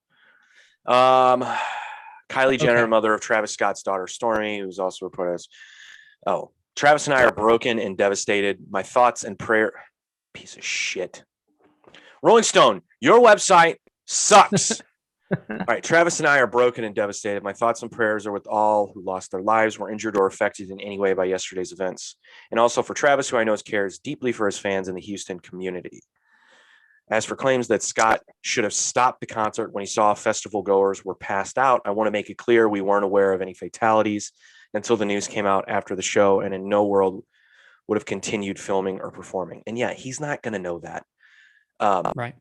Kylie Jenner, mother of Travis Scott's daughter Stormi, who's also reported as, Travis and I are broken and devastated. My thoughts and prayer. Piece of shit. Rolling Stone, your website sucks. All right, Travis and I are broken and devastated. My thoughts and prayers are with all who lost their lives, were injured, or affected in any way by yesterday's events. And also for Travis, who I know cares deeply for his fans in the Houston community. As for claims that Scott should have stopped the concert when he saw festival goers were passed out, I want to make it clear we weren't aware of any fatalities until the news came out after the show, and in no world would have continued filming or performing. And yeah, he's not going to know that. Right.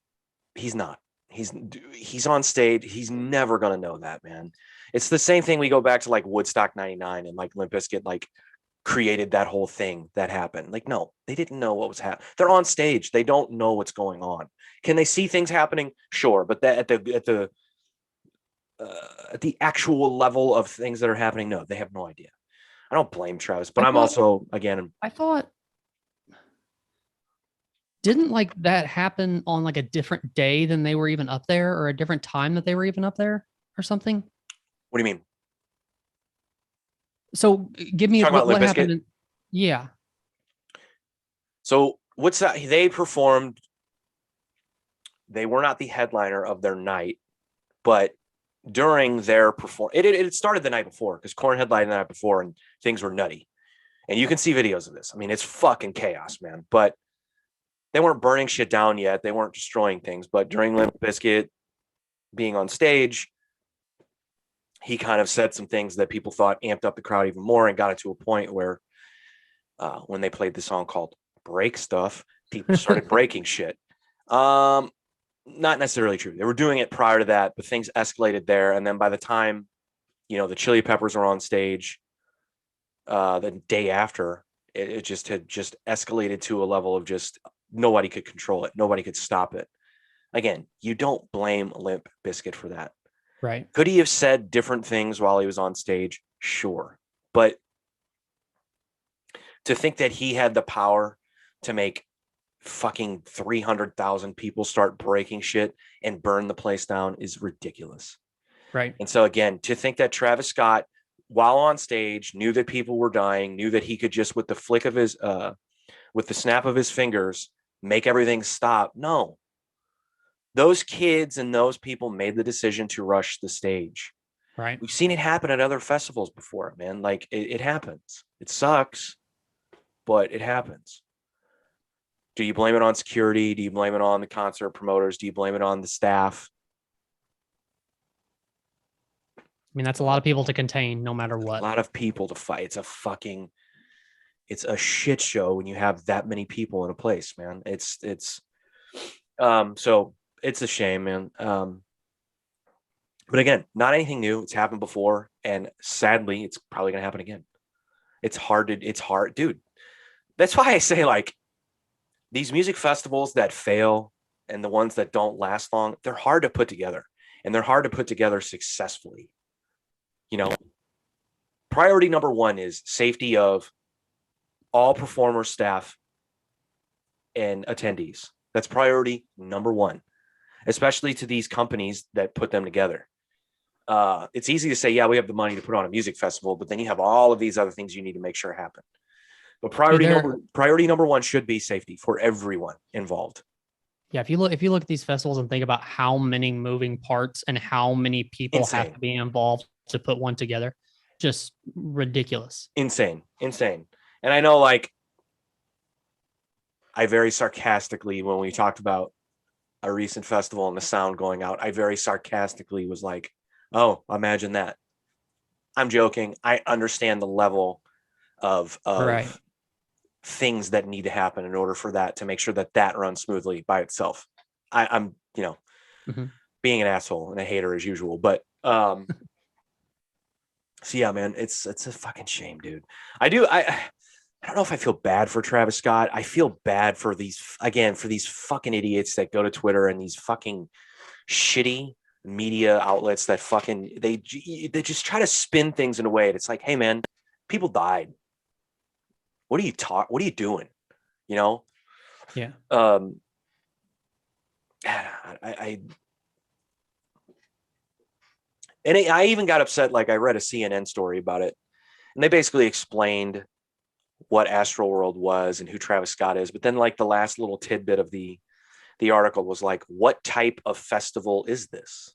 He's not. He's on stage. He's never going to know that, man. It's the same thing. We go back to like Woodstock 99 and like Limp Bizkit like created that whole thing that happened. Like, no, they didn't know what was happening. They're on stage. They don't know what's going on. Can they see things happening? Sure. But that at the actual level of things that are happening, no, they have no idea. I don't blame Travis, but I'm also, again, I thought, didn't like that happen on like a different day than they were even up there, or a different time that they were even up there or something? What do you mean? So give me what happened. Yeah. So what's that? They performed. They were not the headliner of their night, but during their it started the night before because Korn headlined the night before and things were nutty. And you can see videos of this. I mean, it's fucking chaos, man. But they weren't burning shit down yet. They weren't destroying things. But during Limp Bizkit being on stage, he kind of said some things that people thought amped up the crowd even more and got it to a point where when they played the song called Break Stuff, people started breaking shit. Not necessarily true. They were doing it prior to that, but things escalated there. And then by the time, the Chili Peppers were on stage the day after, it just had escalated to a level of just nobody could control it. Nobody could stop it. Again, you don't blame Limp Bizkit for that. Right. Could he have said different things while he was on stage? Sure. But to think that he had the power to make fucking 300,000 people start breaking shit and burn the place down is ridiculous. Right. And so again, to think that Travis Scott, while on stage, knew that people were dying, knew that he could just with the flick of his with the snap of his fingers make everything stop. No, those kids and those people made the decision to rush the stage. Right. We've seen it happen at other festivals before, man. Like it happens. It sucks, but it happens. Do you blame it on security? Do you blame it on the concert promoters? Do you blame it on the staff? I mean, that's a lot of people to contain no matter what. A lot of people to fight. It's a shit show when you have that many people in a place, man. So it's a shame, man. But again, not anything new. It's happened before, and sadly, it's probably gonna happen again. It's hard, dude. That's why I say, like, these music festivals that fail and the ones that don't last long, they're hard to put together, and they're hard to put together successfully. You know, priority number one is safety of all performers, staff, and attendees. That's priority number one, especially to these companies that put them together. It's easy to say, yeah, we have the money to put on a music festival, but then you have all of these other things you need to make sure happen. But priority number one should be safety for everyone involved. Yeah, if you look at these festivals and think about how many moving parts and how many people have to be involved to put one together, just ridiculous. Insane. And I know, like, I very sarcastically, when we talked about a recent festival and the sound going out, I very sarcastically was like, oh, imagine that. I'm joking. I understand the level of right. things that need to happen in order for that to make sure that runs smoothly by itself. I'm being an asshole and a hater as usual, but so yeah, man, it's a fucking shame, dude. I don't know if I feel bad for Travis Scott. I feel bad for these fucking idiots that go to Twitter and these fucking shitty media outlets that fucking they just try to spin things in a way. And it's like, hey man, people died. What are you doing? You know? Yeah. I even got upset. Like, I read a CNN story about it, and they basically explained what Astroworld was and who Travis Scott is. But then, like, the last little tidbit of the article was like, what type of festival is this?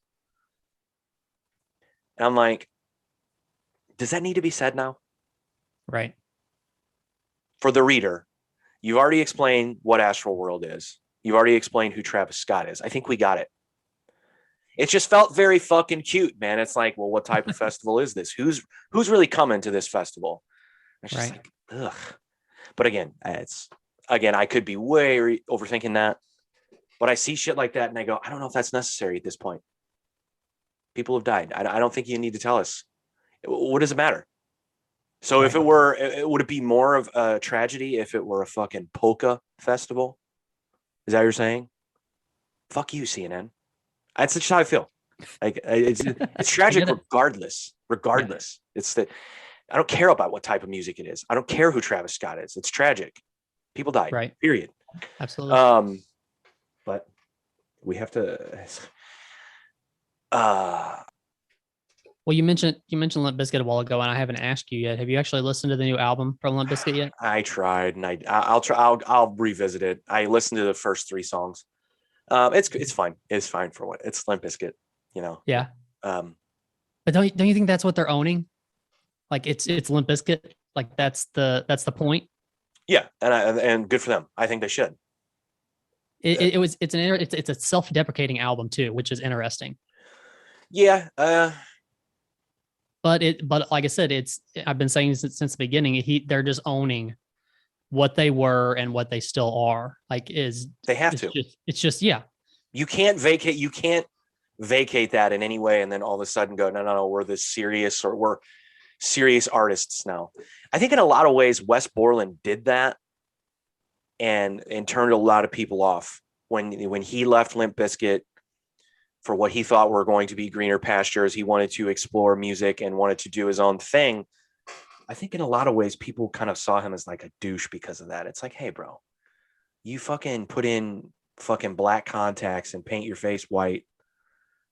And I'm like, does that need to be said now? Right. For the reader, you've already explained what Astroworld is. You've already explained who Travis Scott is. I think we got it. It just felt very fucking cute, man. It's like, well, what type of festival is this? Who's really coming to this festival? It's just like, ugh. But again, I could be way overthinking that. But I see shit like that and I go, I don't know if that's necessary at this point. People have died. I don't think you need to tell us. What does it matter? So if would it be more of a tragedy if it were a fucking polka festival? Is that what you're saying? Fuck you, CNN. That's just how I feel. Like, it's tragic regardless. Yeah. It's that I don't care about what type of music it is. I don't care who Travis Scott is. It's tragic. People died. Right. Period. Absolutely. But we have to. Well, you mentioned Limp Bizkit a while ago, and I haven't asked you yet. Have you actually listened to the new album from Limp Bizkit yet? I tried, and I'll try. I'll revisit it. I listened to the first 3 songs. It's fine. It's fine for what it's Limp Bizkit, you know. Yeah. But don't you think that's what they're owning? Like, it's Limp Bizkit. Like, that's the point. Yeah, and good for them. I think they should. It's a self-deprecating album too, which is interesting. Yeah. But like I said, I've been saying since the beginning, they're just owning what they were and what they still are. Like, they have to. It's just yeah. You can't vacate that in any way, and then all of a sudden go, no, we're this serious, or we're serious artists now. I think in a lot of ways, Wes Borland did that, and turned a lot of people off when he left Limp Bizkit for what he thought were going to be greener pastures. He wanted to explore music and wanted to do his own thing. I think in a lot of ways, people kind of saw him as like a douche because of that. It's like, hey, bro, you fucking put in fucking black contacts and paint your face white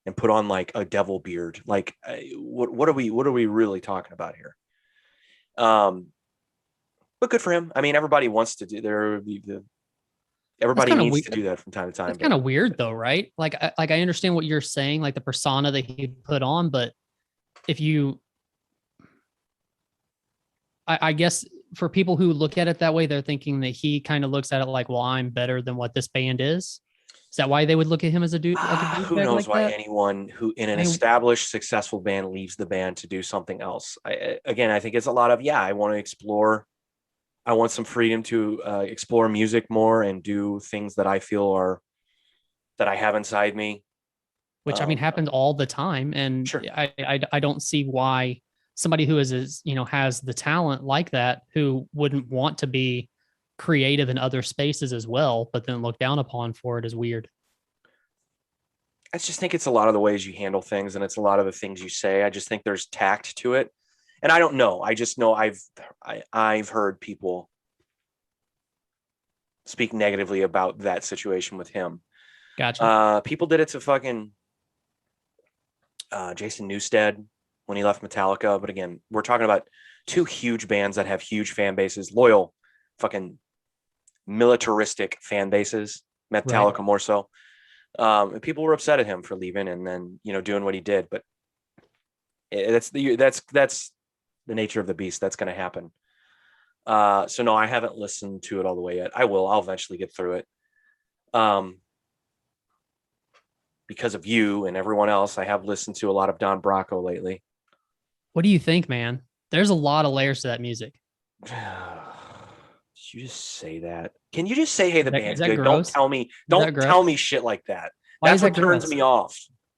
and put on like a devil beard. Like, what are we really talking about here? But good for him. I mean, everybody wants to do Everybody needs to do that from time to time. It's kind of weird though, right? Like I understand what you're saying, like the persona that he put on, but if you, I guess for people who look at it that way, they're thinking that he kind of looks at it like, well, I'm better than what this band is. Is that why they would look at him as a dude? Like a who knows like why that? anyone who in an established successful band leaves the band to do something else. I think it's a lot of, I want to explore. I want some freedom to explore music more and do things that I feel that I have inside me. Which I mean happens all the time. And sure. I don't see why somebody who is, has the talent like that, who wouldn't want to be creative in other spaces as well, but then look down upon for it is weird. I just think it's a lot of the ways you handle things, and it's a lot of the things you say. I just think there's tact to it. And I don't know. I just know I've heard people speak negatively about that situation with him. Gotcha. People did it to fucking Jason Newsted when he left Metallica. But again, we're talking about two huge bands that have huge fan bases, loyal, fucking militaristic fan bases. Metallica more so. And people were upset at him for leaving and then, doing what he did. But that's the nature of the beast. That's going to happen. So no, I haven't listened to it all the way yet. I'll eventually get through it. Because of you and everyone else, I have listened to a lot of Don Brocco lately. What do you think, man? There's a lot of layers to that music. Did you just say that? Can you just say, hey, the band's good? Gross? Don't tell me shit like that. That's what turns me off.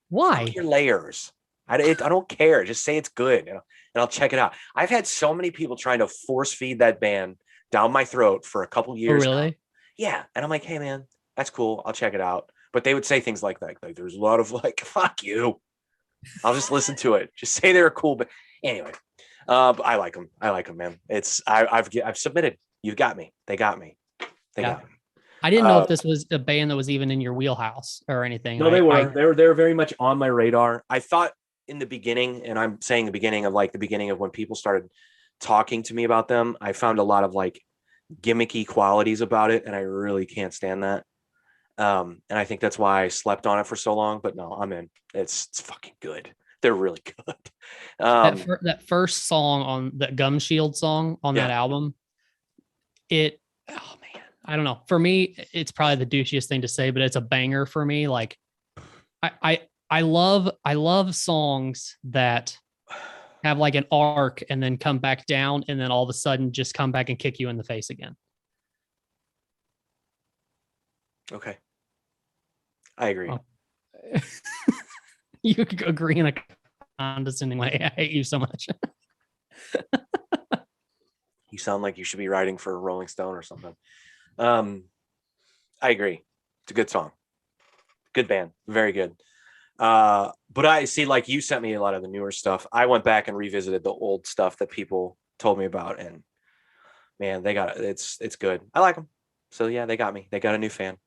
Why? Fuck your layers. I don't care. Just say it's good, and I'll check it out. I've had so many people trying to force feed that band down my throat for a couple years. Oh, really? Now. Yeah. And I'm like, hey, man, that's cool. I'll check it out. But they would say things like that. Like, there's a lot of fuck you. I'll just listen to it. Just say they're cool. But anyway, I like them. Man. I've submitted. You got me. They got me. They got me. I didn't know if this was a band that was even in your wheelhouse or anything. No, they were. They were very much on my radar. I thought in the beginning, and I'm saying the beginning of when people started talking to me about them, I found a lot of gimmicky qualities about it, and I really can't stand that. And I think that's why I slept on it for so long. But no, I'm in. It's fucking good. They're really good. That first song on that Gum Shield song on that album, oh man, I don't know. For me, it's probably the douchiest thing to say, but it's a banger for me. Like I love songs that have an arc and then come back down and then all of a sudden just come back and kick you in the face again. Okay. I agree. Oh. You could agree in a condescending way. I hate you so much. You sound like you should be writing for Rolling Stone or something. I agree. It's a good song. Good band. Very good. But I see, you sent me a lot of the newer stuff. I went back and revisited the old stuff that people told me about, and man, they got it. It's good. I like them. So yeah, they got me. They got a new fan.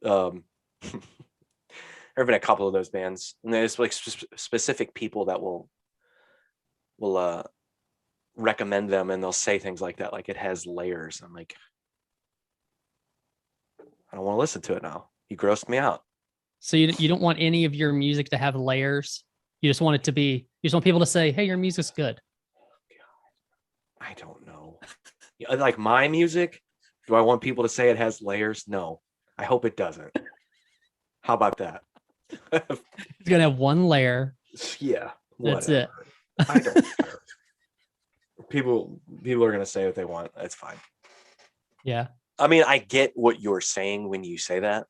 There have been a couple of those bands, and there's specific people that will recommend them, and they'll say things like that, like it has layers. I'm like, I don't want to listen to it now. You grossed me out. So you don't want any of your music to have layers. You just want it to be. You just want people to say, "Hey, your music's good." I don't know. Like my music, do I want people to say it has layers? No. I hope it doesn't. How about that? It's gonna have one layer. Yeah. That's it. I don't care. People are gonna say what they want. That's fine. Yeah. I mean, I get what you're saying when you say that,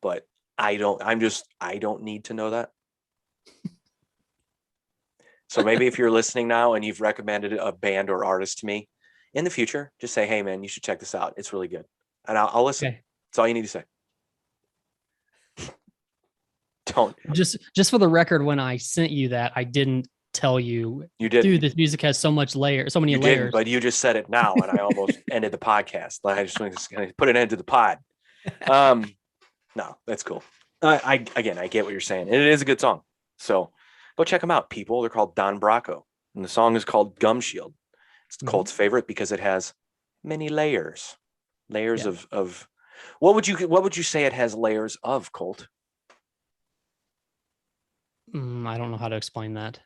but I don't need to know that. So maybe if you're listening now and you've recommended a band or artist to me in the future, just say, hey man, you should check this out. It's really good. And I'll listen. Okay. That's all you need to say. Don't. Just for the record, when I sent you that, I didn't tell you. You did. Dude, this music has so many layers. You didn't, but you just said it now, and I almost ended the podcast. I just going to put an end to the pod. No, that's cool. I get what you're saying. And it is a good song. So go check them out, people. They're called Don Brocco, and the song is called Gum Shield. It's Colt's favorite because it has many layers. Of What would you say it has layers of, Colt? I don't know how to explain that.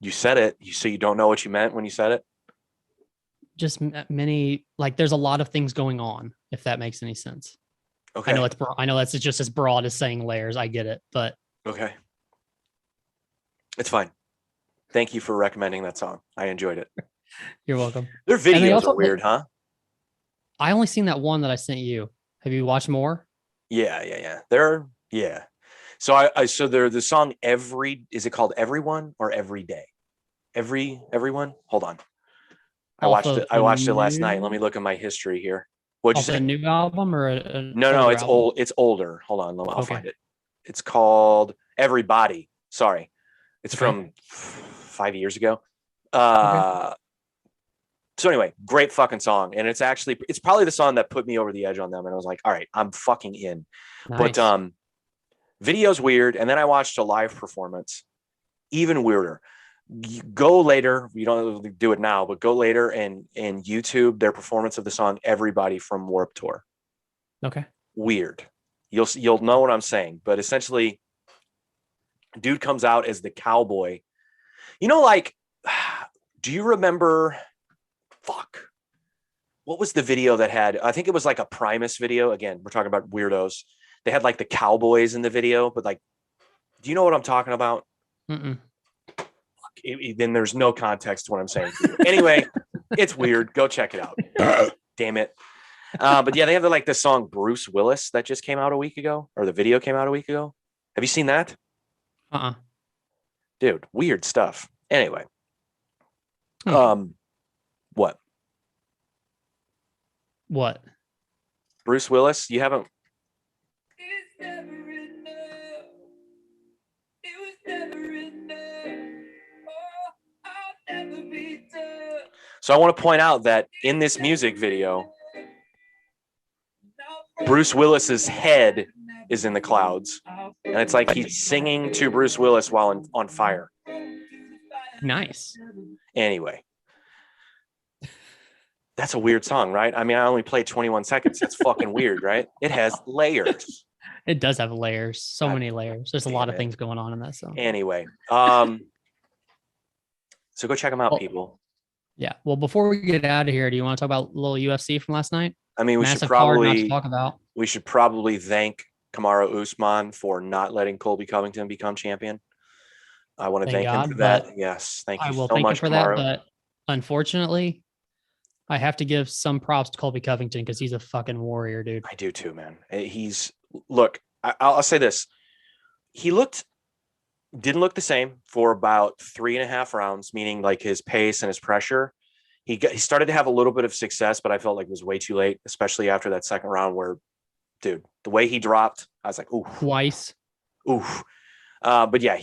You said it. So you don't know what you meant when you said it? Just many, like there's a lot of things going on, if that makes any sense. Okay. I know that's just as broad as saying layers. I get it, but okay. It's fine. Thank you for recommending that song. I enjoyed it. You're welcome. Their videos are weird, huh? I only seen that one that I sent you. Have you watched more? Yeah. So they're the song is it called Everyone or Every Day? Everyone? Hold on. I watched it last night. Let me look at my history here. What'd you say? A new album or no, it's old. It's older. Hold on, I'll find it. It's called Everybody. Sorry. It's from 5 years ago. So anyway, great fucking song. And it's probably the song that put me over the edge on them. And I was like, all right, I'm fucking in. Nice. But video's weird. And then I watched a live performance, even weirder. You go later, you don't do it now, but go later and YouTube their performance of the song Everybody from Warped Tour. Okay. Weird. You'll know what I'm saying, but essentially dude comes out as the cowboy. You know, like, do you remember what was the video that had, I think it was like a Primus video. Again, we're talking about weirdos. They had like the cowboys in the video, but like, do you know what I'm talking about? Mm-mm. Then there's no context to what I'm saying to you. Anyway, it's weird. Go check it out. Damn it. But yeah, they have like the song Bruce Willis that just came out a week ago, or the video came out a week ago. Have you seen that? Dude, weird stuff. Anyway. What? Bruce Willis? You haven't? It's never enough. It was never enough. Oh, I'll never be done. So I want to point out that in this music video, Bruce Willis's head is in the clouds. And it's like he's singing to Bruce Willis while on fire. Nice. Anyway. That's a weird song, right? I mean, I only played 21 seconds. That's fucking weird, right? It has layers. It does have layers. So many layers. There's a lot of things going on in that song. Anyway. So go check them out, people. Yeah. Well, before we get out of here, do you want to talk about a little UFC from last night? I mean, we should probably thank Kamaru Usman for not letting Colby Covington become champion. I want to thank him for that. Yes. Thank you so much, Kamaru. I will thank him for that, but unfortunately, I have to give some props to Colby Covington because he's a fucking warrior, dude. I do too, man. I'll say this. He didn't look the same for about 3.5 rounds, meaning like his pace and his pressure. He started to have a little bit of success, but I felt like it was way too late, especially after that second round where, dude, the way he dropped, I was like, ooh. Twice. Oof. But yeah,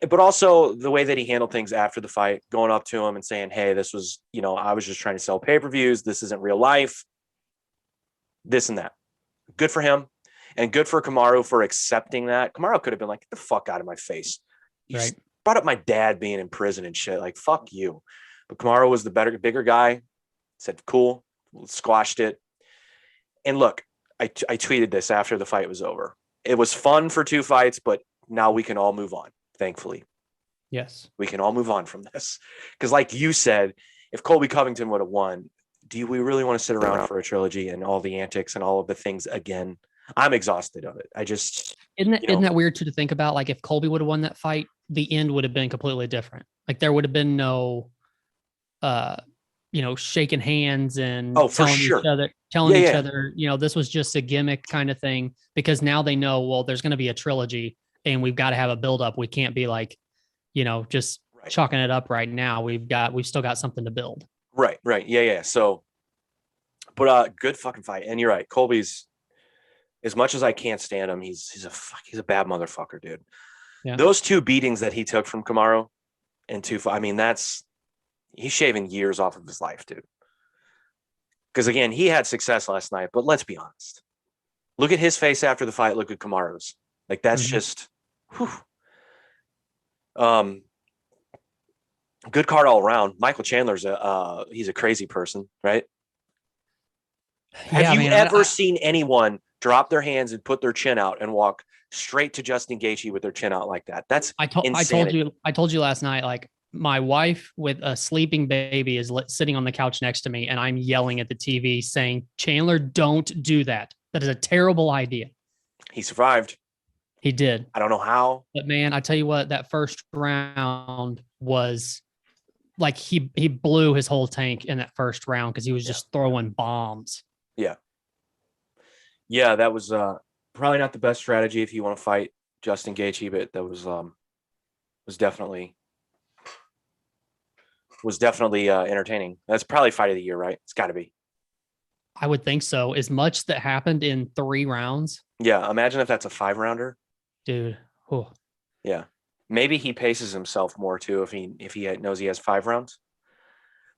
but also the way that he handled things after the fight, going up to him and saying, hey, this was, I was just trying to sell pay-per-views. This isn't real life. This and that. Good for him. And good for Kamaru for accepting that. Kamaru could have been like, get the fuck out of my face. You brought up my dad being in prison and shit. Like, fuck you. But Kamaru was the bigger guy. Said, cool. Squashed it. And look, I tweeted this after the fight was over. It was fun for 2 fights, but now we can all move on, thankfully. Yes. We can all move on from this. Because like you said, if Colby Covington would have won, do we really want to sit around for a trilogy and all the antics and all of the things again? I'm exhausted of it. I just... Isn't that weird too to think about? Like if Colby would have won that fight, the end would have been completely different. Like there would have been no, shaking hands and telling each other, this was just a gimmick kind of thing, because now they know, well, there's going to be a trilogy and we've got to have a build up. We can't be like, just chalking it up right now. We've still got something to build. Right. Yeah. So, but good fucking fight. And you're right. Colby's, as much as I can't stand him, he's a bad motherfucker, dude. Yeah. Those 2 beatings that he took from Kamaru and 2, I mean, he's shaving years off of his life, dude. Because again, he had success last night, but let's be honest. Look at his face after the fight. Look at Kamaru's. Like that's just, whew. Good card all around. Michael Chandler's he's a crazy person, right? Have you man, ever seen anyone drop their hands and put their chin out and walk straight to Justin Gaethje with their chin out like that? That's I told insanity. I told you last night, like my wife with a sleeping baby is sitting on the couch next to me, and I'm yelling at the TV saying, "Chandler, don't do that. That is a terrible idea." He survived. He did. I don't know how. But man, I tell you what, that first round was like he blew his whole tank in that first round because he was just throwing bombs. Yeah. Yeah, that was probably not the best strategy if you want to fight Justin Gaethje, but that was definitely entertaining. That's probably fight of the year, right? It's got to be. I would think so. As much that happened in 3 rounds. Yeah, imagine if that's a 5-rounder. Dude. Oh. Yeah. Maybe he paces himself more too if he knows he has 5 rounds.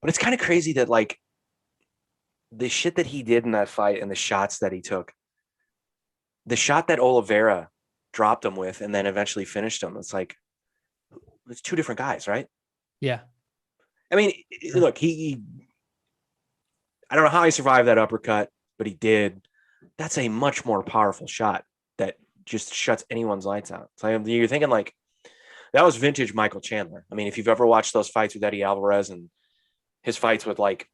But it's kind of crazy that like the shit that he did in that fight and the shots that he took. The shot that Oliveira dropped him with and then eventually finished him. It's like it's 2 different guys, right? Yeah. I mean, look, I don't know how he survived that uppercut, but he did. That's a much more powerful shot that just shuts anyone's lights out. So you're thinking like that was vintage Michael Chandler. I mean, if you've ever watched those fights with Eddie Alvarez and his fights with like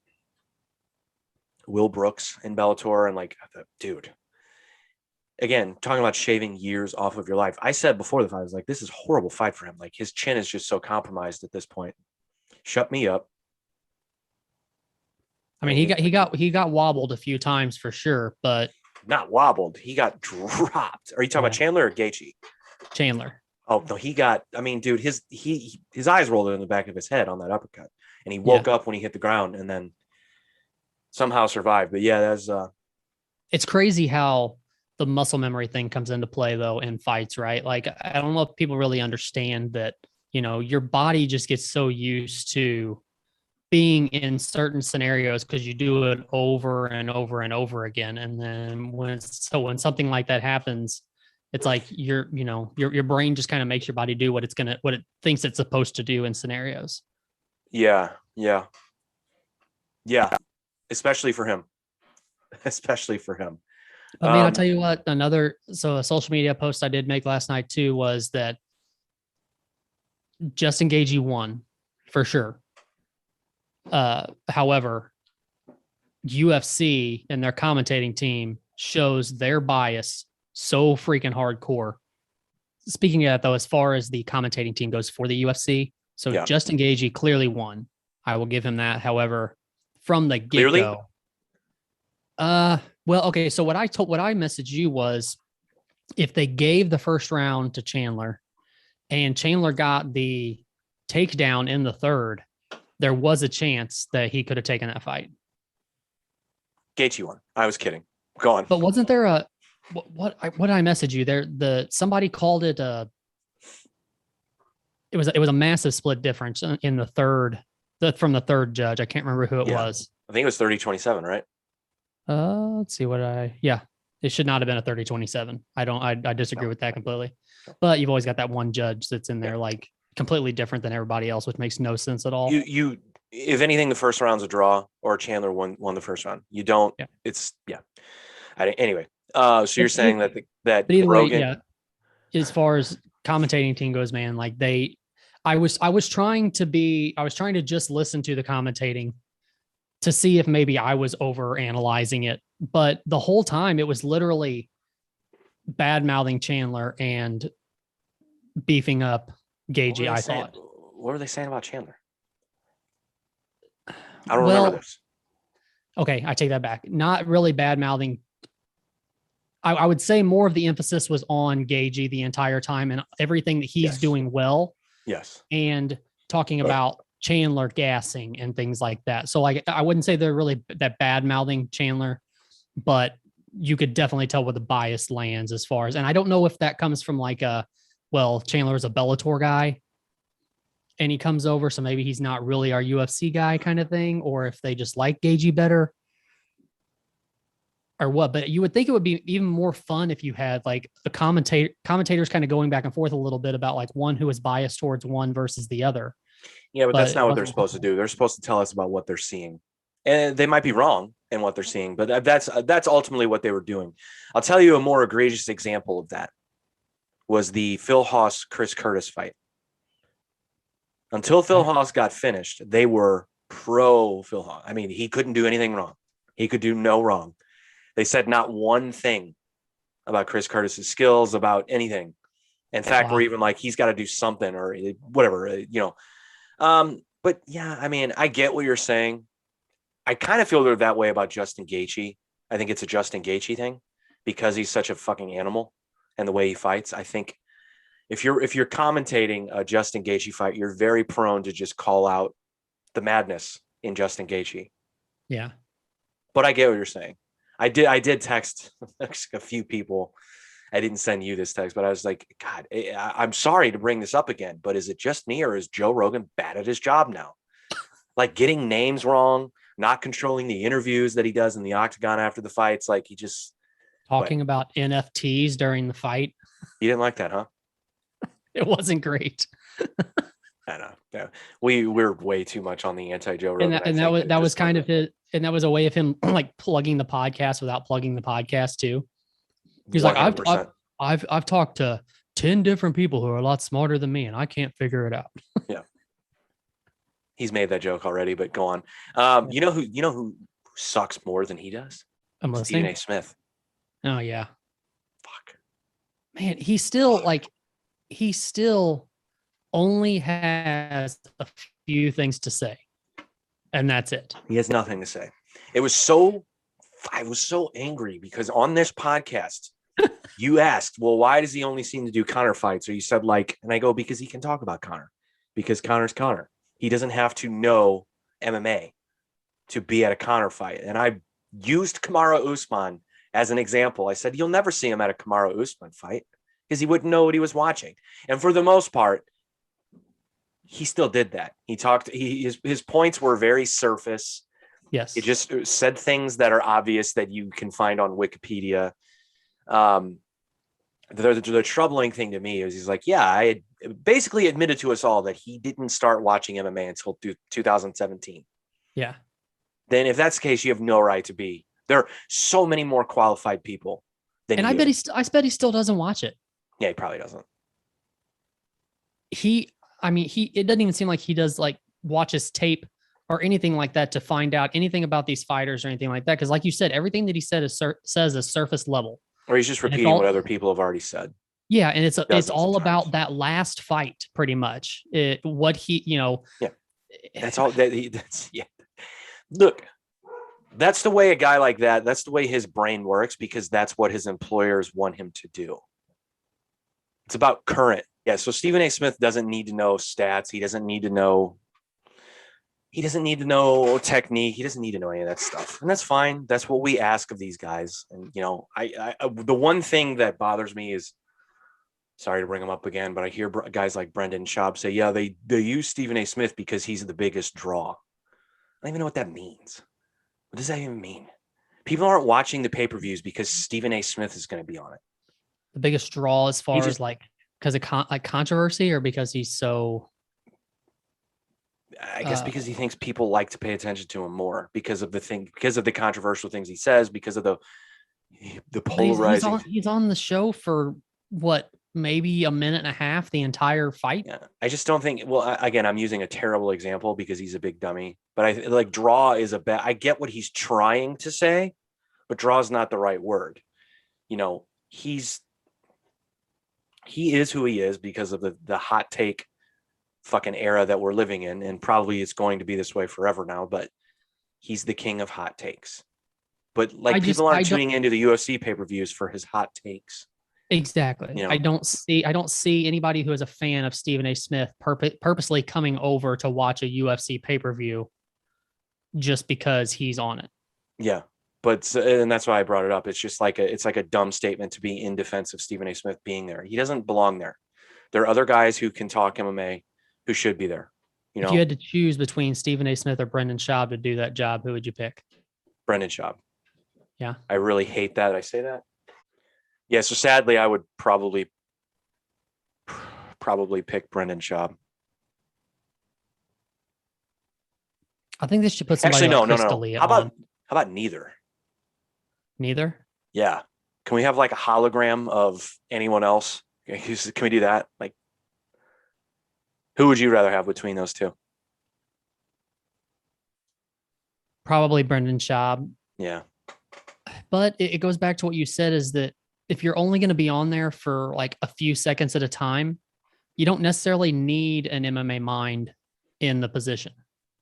Will Brooks in Bellator and like, dude, again, talking about shaving years off of your life. I said before the fight, I was like, this is a horrible fight for him. Like his chin is just so compromised at this point. Shut me up. I mean, he got wobbled a few times for sure, but not wobbled. He got dropped. Are you talking about Chandler or Gaethje? Chandler. Oh no, he got. I mean, dude, his eyes rolled in the back of his head on that uppercut, and he woke up when he hit the ground, and then somehow survived. But yeah, that's. It's crazy how the muscle memory thing comes into play though in fights, right? Like I don't know if people really understand that. You know, your body just gets so used to being in certain scenarios because you do it over and over and over again. And then when something like that happens, it's like your brain just kind of makes your body do what it thinks it's supposed to do in scenarios. Yeah. Especially for him. I mean, I'll tell you what, a social media post I did make last night too was that Justin Gaethje won for sure. However, UFC and their commentating team shows their bias so freaking hardcore. Speaking of that, though, as far as the commentating team goes for the UFC, Justin Gaethje clearly won. I will give him that. However, from the get-go, well, okay. So what I messaged you was if they gave the first round to Chandler and Chandler got the takedown in the third, there was a chance that he could have taken that fight. Gaethje won. I was kidding. Go on. But wasn't there what did I message you there? Somebody called it it was a massive split difference in the third from the third judge. I can't remember who it was. I think it was 30-27, right? Let's see it should not have been a 30-27. I disagree with that completely. But you've always got that one judge that's in there like completely different than everybody else, which makes no sense at all. You if anything, the first round's a draw or Chandler won the first round. You don't. Yeah. It's anyway. So you're saying that but either Rogan, way, as far as commentating team goes, man, like I was trying to just listen to the commentating to see if maybe I was over analyzing it, but the whole time it was literally bad mouthing Chandler and beefing up Gaethje. I thought. What were they saying about Chandler? I don't remember this. Okay, I take that back. Not really bad mouthing. I would say more of the emphasis was on Gaethje the entire time and everything that he's doing well. Yes. And talking about Chandler gassing and things like that. So like I wouldn't say they're really that bad mouthing Chandler, but you could definitely tell where the bias lands as far as, and I don't know if that comes from like Chandler is a Bellator guy and he comes over, so maybe he's not really our UFC guy kind of thing, or if they just like Gaethje better or what. But you would think it would be even more fun if you had like the commentators kind of going back and forth a little bit about like one who is biased towards one versus the other. Yeah, but that's not what they're supposed to do. They're supposed to tell us about what they're seeing. And they might be wrong. and what they're seeing. But that's ultimately what they were doing. I'll tell you a more egregious example of that was the Phil Haas Chris Curtis fight. Until Phil Haas got finished, they were pro Phil Haas. I mean, he couldn't do anything wrong. He could do no wrong. They said not one thing about Chris Curtis's skills, about anything. In fact, we're even like, he's got to do something or whatever, But yeah, I mean, I get what you're saying. I kind of feel they're that way about Justin Gaethje. I think it's a Justin Gaethje thing because he's such a fucking animal and the way he fights. I think if you're commentating a Justin Gaethje fight, you're very prone to just call out the madness in Justin Gaethje. Yeah. But I get what you're saying. I did text a few people. I didn't send you this text, but I was like, God, I'm sorry to bring this up again, but is it just me or is Joe Rogan bad at his job now? Like getting names wrong, not controlling the interviews that he does in the octagon after the fights. Like he just talking about NFTs during the fight. You didn't like that, huh? It wasn't great. I know. Yeah. We're way too much on the anti-Joe Rogan. And that was kind of his, and that was a way of him like plugging the podcast without plugging the podcast too. He's 100%. Like, I've talked to 10 different people who are a lot smarter than me, and I can't figure it out. Yeah. He's made that joke already, but go on. You know who sucks more than he does? Stephen A. Smith. Oh yeah. Fuck. Man, he still only has a few things to say, and that's it. He has nothing to say. I was so angry because on this podcast, you asked, well, why does he only seem to do Conor fights? Or you said and I go, because he can talk about Conor, because Conor's Conor. He doesn't have to know MMA to be at a Conor fight. And I used Kamaru Usman as an example. I said, you'll never see him at a Kamaru Usman fight because he wouldn't know what he was watching. And for the most part, he still did that. He talked, his points were very surface. Yes. He just said things that are obvious that you can find on Wikipedia. The troubling thing to me is he's like, yeah, I had basically admitted to us all that he didn't start watching MMA until 2017. Yeah. Then if that's the case, you have no right to be. There are so many more qualified people than I bet he still doesn't watch it. Yeah, he probably doesn't. It doesn't even seem like he does like watches tape or anything like that to find out anything about these fighters or anything like that. Because like you said, everything that he said says is surface level. Or he's just repeating what other people have already said. Yeah, and it's all about that last fight, pretty much. Yeah. That's all. That's yeah. Look, that's the way a guy like that. That's the way his brain works because that's what his employers want him to do. It's about current. Yeah. So Stephen A. Smith doesn't need to know stats. He doesn't need to know technique. He doesn't need to know any of that stuff. And that's fine. That's what we ask of these guys. And, the one thing that bothers me is, sorry to bring him up again, but I hear guys like Brendan Schaub say, yeah, they use Stephen A. Smith because he's the biggest draw. I don't even know what that means. What does that even mean? People aren't watching the pay-per-views because Stephen A. Smith is going to be on it. The biggest draw as far as like, because of controversy or because he's so... I guess because he thinks people like to pay attention to him more because of the controversial things he says, because of the polarizing. He's on the show for what, maybe a minute and a half the entire fight. Yeah, I just don't think. Well, again, I'm using a terrible example because he's a big dummy. But I like draw is a bad. I get what he's trying to say, but draw is not the right word. He is who he is because of the hot take fucking era that we're living in, and probably it's going to be this way forever now, but he's the king of hot takes. But people aren't tuning into the UFC pay-per-views for his hot takes. Exactly. I don't see anybody who is a fan of Stephen A. Smith purposely coming over to watch a UFC pay-per-view just because he's on it. Yeah. And that's why I brought it up. It's just like a dumb statement to be in defense of Stephen A. Smith being there. He doesn't belong there. There are other guys who can talk MMA who should be there. If you had to choose between Stephen A. Smith or Brendan Schaub to do that job, who would you pick? Brendan Schaub. Yeah. I really hate that I say that. Yeah, so sadly, I would probably pick Brendan Schaub. I think they should put somebody Actually, like Chris D'Elia How about on. How about neither? Neither. Yeah. Can we have like a hologram of anyone else? Can we do that? Like, who would you rather have between those two? Probably Brendan Schaub. Yeah. But it goes back to what you said, is that if you're only going to be on there for like a few seconds at a time, you don't necessarily need an MMA mind in the position.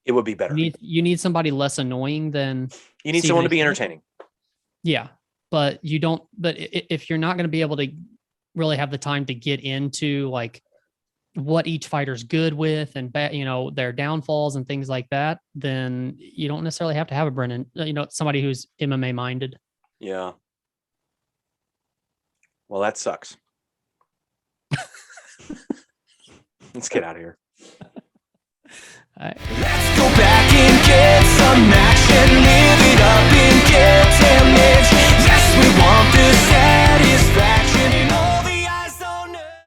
It would be better. You need somebody less annoying than You need Stephen someone to be A. Smith. entertaining. Yeah, but you don't. But if you're not going to be able to really have the time to get into like what each fighter's good with and their downfalls and things like that, then you don't necessarily have to have a Brendan. Somebody who's MMA minded. Yeah. Well, that sucks. Let's get out of here. Let's go back and get some action, live it up and get damaged. Yes, we want